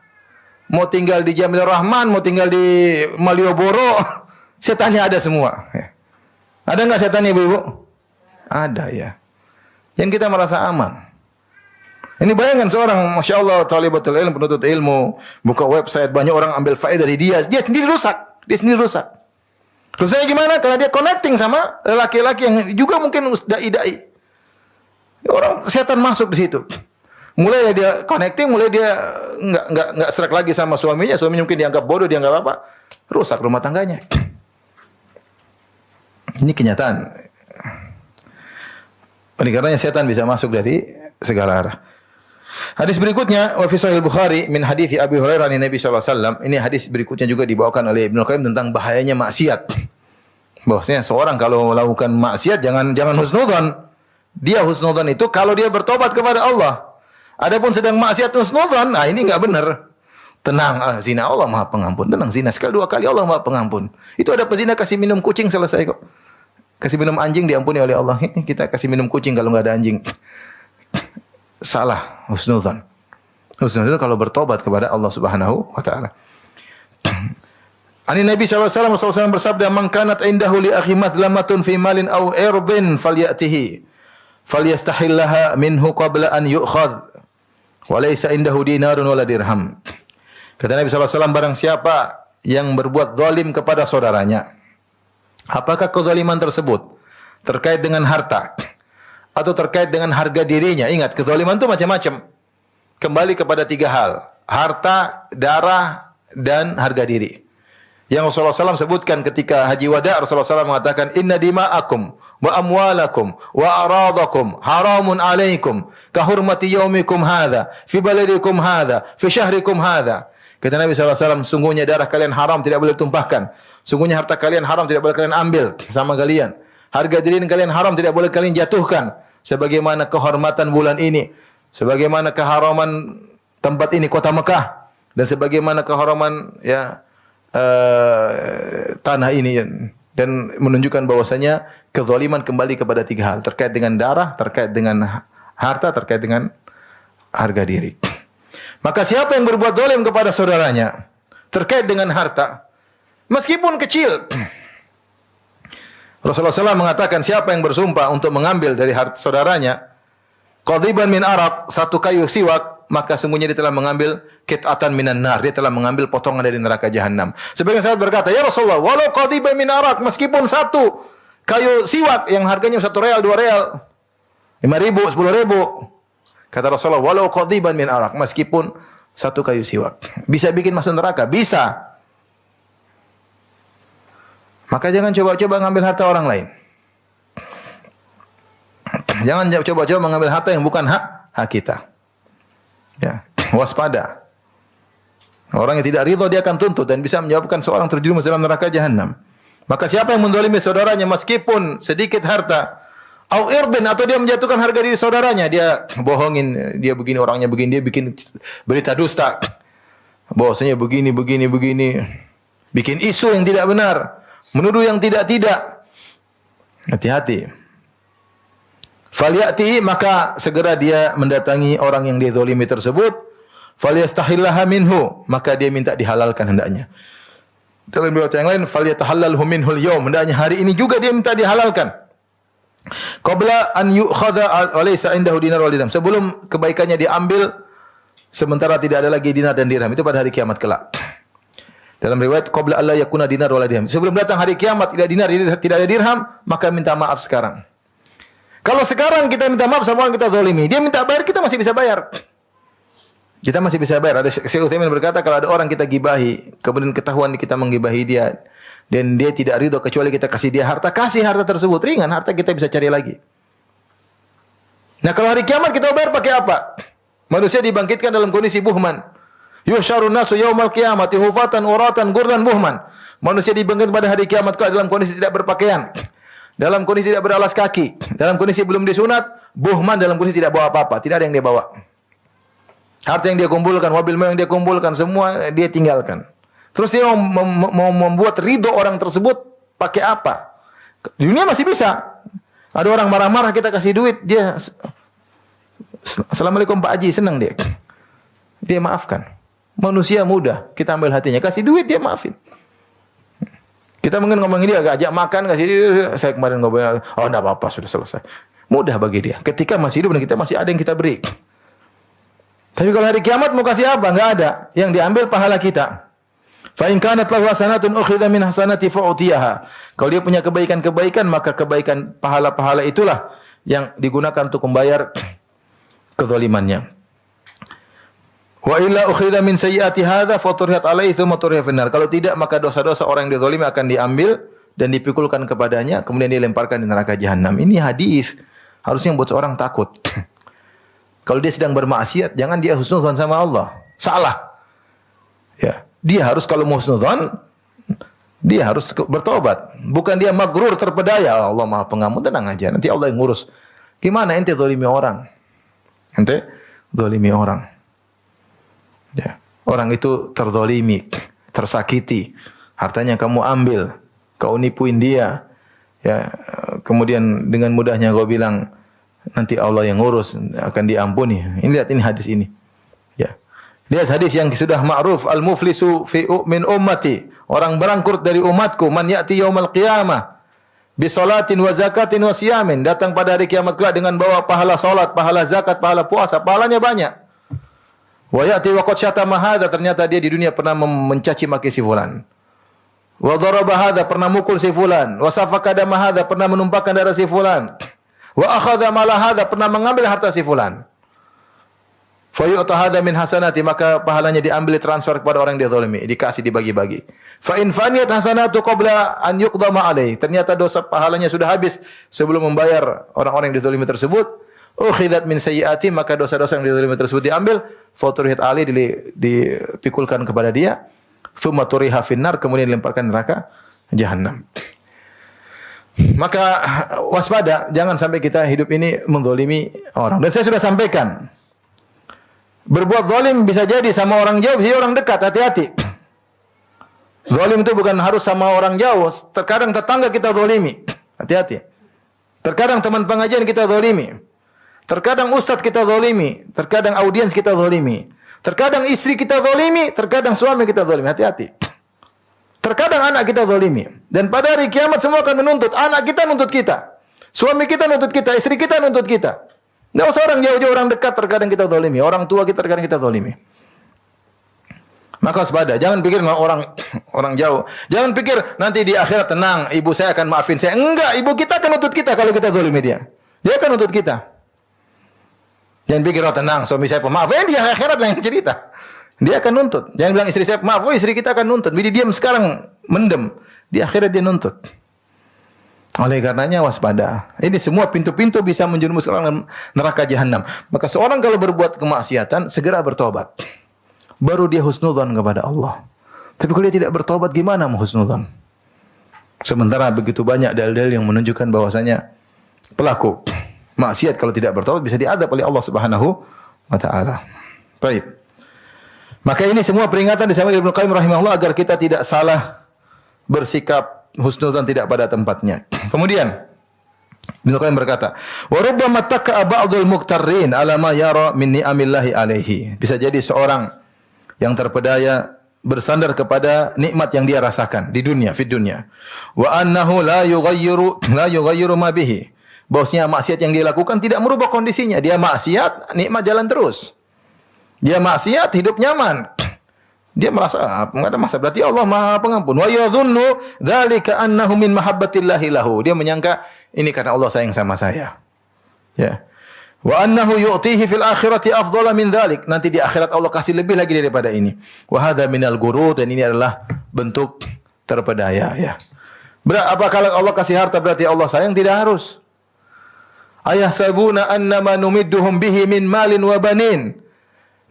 mau tinggal di Jamil Rahman, mau tinggal di Malioboro, setannya ada semua. Ada enggak setannya ibu-ibu? Ada ya. Yang kita merasa aman. Ini bayangkan seorang, Masya Allah, talibatul ilm, penuntut ilmu, buka website, banyak orang ambil faedah dari dia sendiri rusak. Dia sendiri rusak. Rusaknya gimana? Karena dia connecting sama laki-laki yang juga mungkin dai-dai. Orang setan masuk di situ. Mulai dia connecting, mulai dia enggak serak lagi sama suaminya mungkin dianggap bodoh, dia enggak apa-apa. Rusak rumah tangganya. Ini kenyataan. Oleh karenanya setan bisa masuk dari segala arah. Hadis berikutnya wa fi Sahih Bukhari min hadits Abi Hurairah an Nabi sallallahu alaihi wasallam. Ini hadis berikutnya juga dibawakan oleh Ibnu Qayyim tentang bahayanya maksiat. Bahwasanya seorang kalau melakukan maksiat jangan husnudzan. Dia husnudzan itu kalau dia bertobat kepada Allah. Adapun sedang maksiat husnudzan, nah ini enggak benar. Tenang, zina Allah Maha Pengampun. Tenang, zina sekali 2 kali Allah Maha Pengampun. Itu ada pezina kasih minum kucing selesai kok. Kasih minum anjing diampuni oleh Allah. Kita kasih minum kucing kalau enggak ada anjing. Salah, husnudzan. Husnudzan kalau bertobat kepada Allah Subhanahu wa taala. Ani Nabi sallallahu alaihi wasallam bersabda, "Man kanat indahu li akhi madlamatun fi malin aw irdin falyatihi falyastahillaha minhu qabla an yu'khadh wa laysa indahu dinarun wala dirham." Kata Nabi sallallahu alaihi wasallam, barang siapa yang berbuat zalim kepada saudaranya, apakah kezaliman tersebut terkait dengan harta atau terkait dengan harga dirinya? Ingat, kezaliman itu macam-macam. Kembali kepada 3 hal: harta, darah, dan harga diri. Yang Rasulullah SAW sebutkan ketika Haji Wada, Rasulullah SAW mengatakan, "Inna dima'akum wa amwalakum wa aradakum haramun alaikum kahurmati yaumikum hadha fi baladikum hadha fi syahrikum hadha." Kata Nabi SAW, sungguhnya darah kalian haram, tidak boleh ditumpahkan. Sungguhnya harta kalian haram, tidak boleh kalian ambil sama kalian. Harga diri kalian haram, tidak boleh kalian jatuhkan. Sebagaimana kehormatan bulan ini, sebagaimana keharaman tempat ini, kota Mekah, dan sebagaimana keharaman tanah ini, dan menunjukkan bahwasanya kezaliman kembali kepada 3 hal, terkait dengan darah, terkait dengan harta, terkait dengan harga diri. Maka siapa yang berbuat zalim kepada saudaranya terkait dengan harta, meskipun kecil, Rasulullah SAW mengatakan, siapa yang bersumpah untuk mengambil dari harta saudaranya qadiban min araq, 1 kayu siwak, maka sungguhnya dia telah mengambil qit'atan minan nar, dia telah mengambil potongan dari neraka jahanam. Sebagian sahabat berkata, "Ya Rasulullah, walau qadiban min araq, meskipun 1 kayu siwak yang harganya 1 real, 2 real, 5.000, 10.000." Kata Rasulullah, "Walau qadiban min araq, meskipun 1 kayu siwak." Bisa bikin masuk neraka? Bisa. Maka jangan coba-coba ngambil harta orang lain. Jangan coba-coba mengambil harta yang bukan hak kita. Ya, waspada. Orang yang tidak ridha dia akan tuntut dan bisa menyebabkan seorang terjerumus dalam neraka jahanam. Maka siapa yang menzalimi saudaranya meskipun sedikit harta, au irdin, atau dia menjatuhkan harga diri saudaranya, dia bohongin, dia begini, orangnya begini, dia bikin berita dusta, bahwasanya begini, bikin isu yang tidak benar, menuduh yang tidak-tidak. Hati-hati. Falyati, maka segera dia mendatangi orang yang dia zalimi tersebut. Falyastahillaha minhu, maka dia minta dihalalkan hendaknya. Dalam riwayat yang lain, falyatahallalhu minhul yaum, hendaknya hari ini juga dia minta dihalalkan. Qabla an yu'khadha walaysa indahu dinar wal dirham, sebelum kebaikannya diambil sementara tidak ada lagi dinar dan dirham. Itu pada hari kiamat kelak. Dalam riwayat qabla alla yakuna dinar wal dirham, sebelum datang hari kiamat tidak dinar, tidak ada dirham, maka minta maaf sekarang. Kalau sekarang kita minta maaf sama orang kita zalimi, dia minta bayar, kita masih bisa bayar. Kita masih bisa bayar. Ada Syekh Utsaimin berkata, kalau ada orang kita gibahi, kemudian ketahuan kita menggibahi dia, dan dia tidak ridho kecuali kita kasih dia harta, kasih harta tersebut. Ringan, harta kita bisa cari lagi. Nah, kalau hari kiamat kita bayar pakai apa? Manusia dibangkitkan dalam kondisi buhman. Yuhsyarun nasu yaumal qiyamati hufatan uratan gurlan buhman. Manusia dibangkitkan pada hari kiamat dalam kondisi tidak berpakaian, dalam kondisi tidak beralas kaki, dalam kondisi belum disunat, buhman, dalam kondisi tidak bawa apa-apa, tidak ada yang dia bawa. Harta yang dia kumpulkan, mobil yang dia kumpulkan, semua dia tinggalkan. Terus dia mau membuat ridho orang tersebut pakai apa? Di dunia masih bisa. Ada orang marah-marah, kita kasih duit, dia Assalamualaikum Pak Haji, senang dia. Dia maafkan. Manusia mudah, kita ambil hatinya, kasih duit dia maafin. Kita mungkin ngomongin dia, ajak makan, kasih dia, saya kemarin ngomongin, oh enggak apa-apa, sudah selesai. Mudah bagi dia. Ketika masih hidup dan kita masih ada yang kita beri. Tapi kalau hari kiamat mau kasih apa? Enggak ada. Yang diambil pahala kita. Fa in kanat lahu hasanatun ukhidha min hasanati fa utiyaha. Kalau dia punya kebaikan-kebaikan, maka kebaikan pahala-pahala itulah yang digunakan untuk membayar kezalimannya. Wa illa ukhidha min sayyiati hadza fa turihat alaihi tsumma turiha finnar. Kalau tidak, maka dosa-dosa orang yang dizalimi akan diambil dan dipikulkan kepadanya, kemudian dilemparkan di neraka jahanam. Ini hadis harusnya membuat seorang takut. Kalau dia sedang bermaksiat, jangan dia husnudzon sama Allah. Salah. Ya, dia harus kalau mau husnudzon, dia harus bertobat. Bukan dia magrur, terpedaya. Allah Maha Pengampun, tenang aja. Nanti Allah yang ngurus. Gimana ente zalimi orang? Ente zalimi orang. Ya. orang itu terzalimi, tersakiti, hartanya kamu ambil, kau nipuin dia, ya, kemudian dengan mudahnya kau bilang nanti Allah yang ngurus, akan diampuni. Ini lihat ini hadis ini. Ya. Lihat hadis yang sudah ma'ruf, al-muflisu min ummati, orang berangkrut dari umatku, man ya'ti yaumal qiyamah bi salatin wa zakatin wa siyamin, datang pada hari kiamat kelak dengan bawa pahala salat, pahala zakat, pahala puasa, pahalanya banyak. Wa ya'ti wa qad syatama hadza, ternyata dia di dunia pernah mencaci maki si fulan. Wa daraba hadza, pernah mukul si fulan. Wa safaka dama hadza, pernah menumpahkan darah si fulan. Wa akhadha mala hadza, pernah mengambil harta si fulan. Fa yu'ta hadza min hasanati, maka pahalanya diambil transfer kepada orang yang dia zalimi, dikasih dibagi-bagi. Fa in faniyat hasanatu qabla an yuqdama alaih, ternyata dosa pahalanya sudah habis sebelum membayar orang-orang yang dizalimi tersebut. Ukhidat min sayyiati, maka dosa-dosa yang dizalimi tersebut diambil, fa turihat ali, dipikulkan kepada dia. Tsumma turiha finnar, kemudian dilemparkan neraka jahanam. Maka waspada, jangan sampai kita hidup ini menzalimi orang. Dan saya sudah sampaikan, berbuat zalim bisa jadi sama orang jauh, bisa orang dekat, hati-hati. Zalim itu bukan harus sama orang jauh, terkadang tetangga kita zalimi, hati-hati. Terkadang teman pengajian kita zalimi, terkadang ustadz kita zalimi, terkadang audiens kita zalimi. Terkadang istri kita zalimi, terkadang suami kita zalimi. Hati-hati. Terkadang anak kita zalimi. Dan pada hari kiamat semua akan menuntut. Anak kita nuntut kita. Suami kita nuntut kita. Istri kita nuntut kita. Tidak usah orang jauh-jauh, orang dekat terkadang kita zalimi. Orang tua kita terkadang kita zalimi. Maka waspada. Jangan pikir orang jauh. Jangan pikir nanti di akhirat tenang, ibu saya akan maafin saya. Enggak, ibu kita akan nuntut kita kalau kita zalimi dia. Dia akan nuntut kita. Jangan pikir, oh tenang, suami saya pemaaf. Dia akhirat lah yang cerita. Dia akan nuntut. Jangan bilang istri saya pemaaf, oh istri kita akan nuntut. Dia diam sekarang, mendem. Di akhirat dia nuntut. Oleh karenanya waspada. Ini semua pintu-pintu bisa menjerumus orang neraka jahanam. Maka seorang kalau berbuat kemaksiatan, segera bertobat. Baru dia husnudzon kepada Allah. Tapi kalau dia tidak bertobat, gimana mau husnudzon? Sementara begitu banyak dalil-dalil yang menunjukkan bahwasanya pelaku maksiat kalau tidak bertobat bisa diadab oleh Allah Subhanahu wa taala. Baik. Maka ini semua peringatan disampaikan Ibnu Qayyim rahimahullah agar kita tidak salah bersikap husnudzon tidak pada tempatnya. Kemudian Ibnu Qayyim berkata, "Wa rubbama tak'a ba'dul muqtarrin 'ala ma yara min ni'amillahi 'alaihi." Bisa jadi seorang yang terpedaya bersandar kepada nikmat yang dia rasakan di dunia, fid dunya. Wa annahu la yughayyiru ma bihi. Bahwasanya maksiat yang dia lakukan tidak merubah kondisinya. Dia maksiat, nikmat jalan terus. Dia maksiat, hidup nyaman. Dia merasa enggak ada masalah. Berarti Allah Maha Pengampun. Wa yadhunnu dzalika annahu min mahabbatillahi lahu. Dia menyangka ini karena Allah sayang sama saya. Ya. Wa annahu yu'tihi fil akhirati afdhala min dzalik. Nanti di akhirat Allah kasih lebih lagi daripada ini. Wa hadza minal ghurur, dan ini adalah bentuk terpedaya, ya. Apakah Allah kasih harta berarti Allah sayang? Tidak harus. Ayahsabuna annama numidduhum bihi min malin wa banin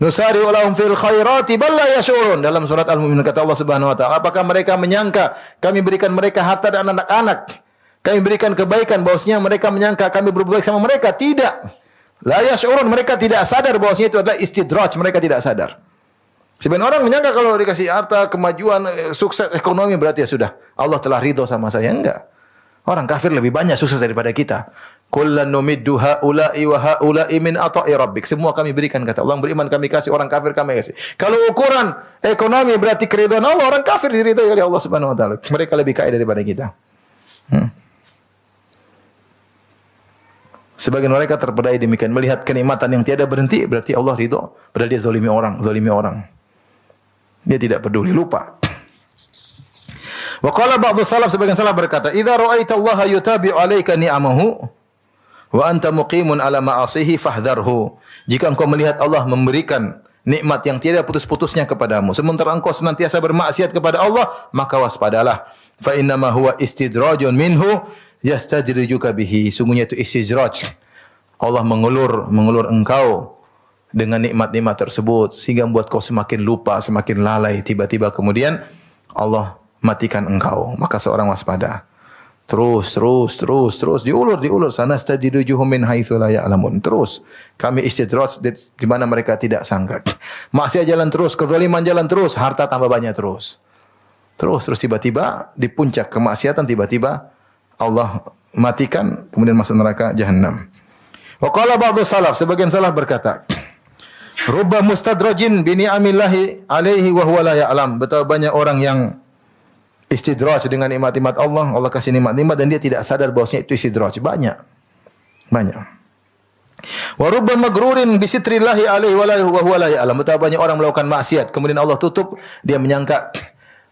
nusari'u lahum fil khairati bal la yash'urun. Dalam surat Al-Mu'minun kata Allah Subhanahu wa taala, apakah mereka menyangka kami berikan mereka harta dan anak-anak, kami berikan kebaikan, bahwasanya mereka menyangka kami berbuat baik sama mereka? Tidak. La yash'urun, mereka tidak sadar bahwasanya itu adalah istidraj, mereka tidak sadar. Sebagian orang menyangka kalau dikasih harta, kemajuan, sukses ekonomi berarti ya sudah Allah telah ridho sama saya. Enggak. Orang kafir lebih banyak sukses daripada kita. Kullan numiddu haula'i wa haula'i min ata'i rabbik. Semua kami berikan, kata Allah. Beriman kami kasih, orang kafir kami kasih. Kalau ukuran ekonomi berarti keridhaan Allah, orang kafir diridhai oleh Allah Subhanahu wa taala. Mereka lebih kaya daripada kita. Sebagian mereka terpedaya demikian, melihat kenikmatan yang tiada berhenti, berarti Allah ridho, padahal dia zalimi orang. Dia tidak peduli, lupa. Wa qala ba'dhu salaf, sebagian salaf berkata, "Idza ra'aita Allah yutabi'u 'alaika ni'amahu wa anta muqimun 'ala ma'asihi fahdharhu." Jika engkau melihat Allah memberikan nikmat yang tiada putus-putusnya kepadamu, sementara engkau senantiasa bermaksiat kepada Allah, maka waspadalah. Fa inna ma huwa istidrajun minhu yastadrijuka bihi. Sungguhnya itu istidraj. Allah mengulur engkau dengan nikmat-nikmat tersebut sehingga membuat kau semakin lupa, semakin lalai. Tiba-tiba kemudian Allah matikan engkau. Maka seorang waspada. Terus diulur sana stadidujuhum min haitsu la ya'lamun. Terus kami istidraj di mana mereka tidak sangka. Maksiat jalan terus, kezaliman jalan terus, harta tambah banyak terus. Terus tiba-tiba di puncak kemaksiatan tiba-tiba Allah matikan kemudian masuk neraka jahanam. Wa qala ba'dhu salaf, sebagian salaf berkata, rubba mustadrajin bi ni'amillahi alaihi wa huwa la ya'lam. Betapa banyak orang yang istidraj dengan nikmat-nikmat Allah, Allah kasih nikmat-nikmat dan dia tidak sadar bahwasanya itu istidraj. Banyak. Wa rubba magrurin bi sitrillahi alaihi wa huwa la ya'lam. Betapa banyak orang melakukan maksiat, kemudian Allah tutup, dia menyangka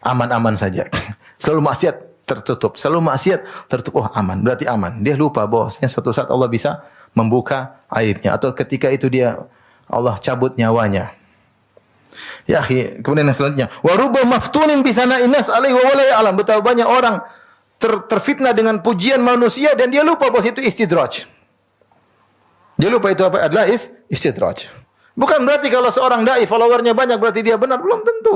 aman-aman saja. Selalu maksiat tertutup, oh aman, berarti aman. Dia lupa bahwasanya suatu saat Allah bisa membuka aibnya atau ketika itu dia Allah cabut nyawanya. Ya akhi, kemudian yang selanjutnya, wa rubba maftunin bi thana'in nas alaihi wa la ya'lam. Betapa banyak orang terfitnah dengan pujian manusia dan dia lupa bahwa itu istidraj. Dia lupa itu apa adalah istidraj. Bukan berarti kalau seorang dai followernya banyak berarti dia benar, belum tentu.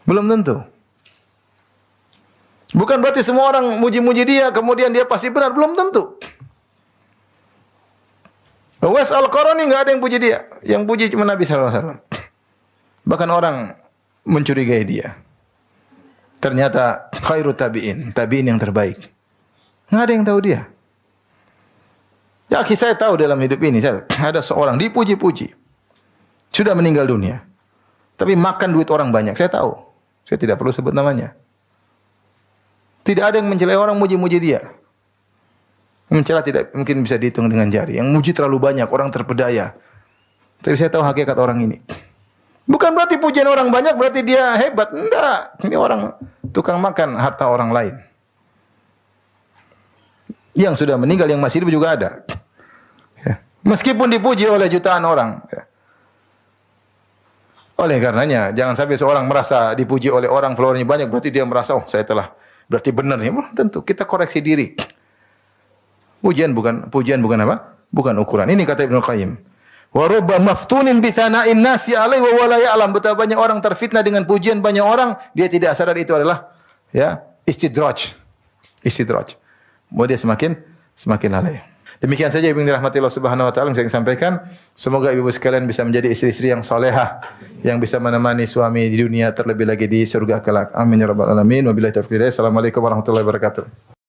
Belum tentu. Bukan berarti semua orang muji-muji dia kemudian dia pasti benar, belum tentu. Uwais Al-Qarani enggak ada yang puji dia. Yang puji cuma Nabi sallallahu alaihi wasallam. Bahkan orang mencurigai dia. Ternyata khairut tabi'in yang terbaik. Enggak ada yang tahu dia. Ya, akhi, saya tahu dalam hidup ini ada seorang dipuji-puji. Sudah meninggal dunia. Tapi makan duit orang banyak, saya tahu. Saya tidak perlu sebut namanya. Tidak ada yang mencela orang muji-muji dia. Mencela tidak mungkin bisa dihitung dengan jari. Yang muji terlalu banyak, orang terpedaya. Tapi saya tahu hakikat orang ini. Bukan berarti pujian orang banyak berarti dia hebat. Enggak. Ini orang tukang makan harta orang lain. Yang sudah meninggal, yang masih hidup juga ada. Ya. Meskipun dipuji oleh jutaan orang. Ya. Oleh karenanya, jangan sampai seorang merasa dipuji oleh orang, followernya banyak, berarti dia merasa, oh saya telah, berarti benar. Ya, tentu, kita koreksi diri. Pujian bukan apa? Bukan ukuran. Ini kata Ibnu Qayyim. Wa rubba maftunin bi thana'in nasi alaihi wa la ya'lam. Betapa banyak orang terfitnah dengan pujian banyak orang, dia tidak sadar itu adalah ya, istidraj. Mau dia semakin lalai. Demikian saja Ibnu rahmatillah subhanahu wa taala yang saya sampaikan. Semoga ibu sekalian bisa menjadi istri-istri yang salehah, yang bisa menemani suami di dunia terlebih lagi di surga kelak. Amin ya rabbal alamin. Wabillahi taufiq. Assalamualaikum warahmatullahi wabarakatuh.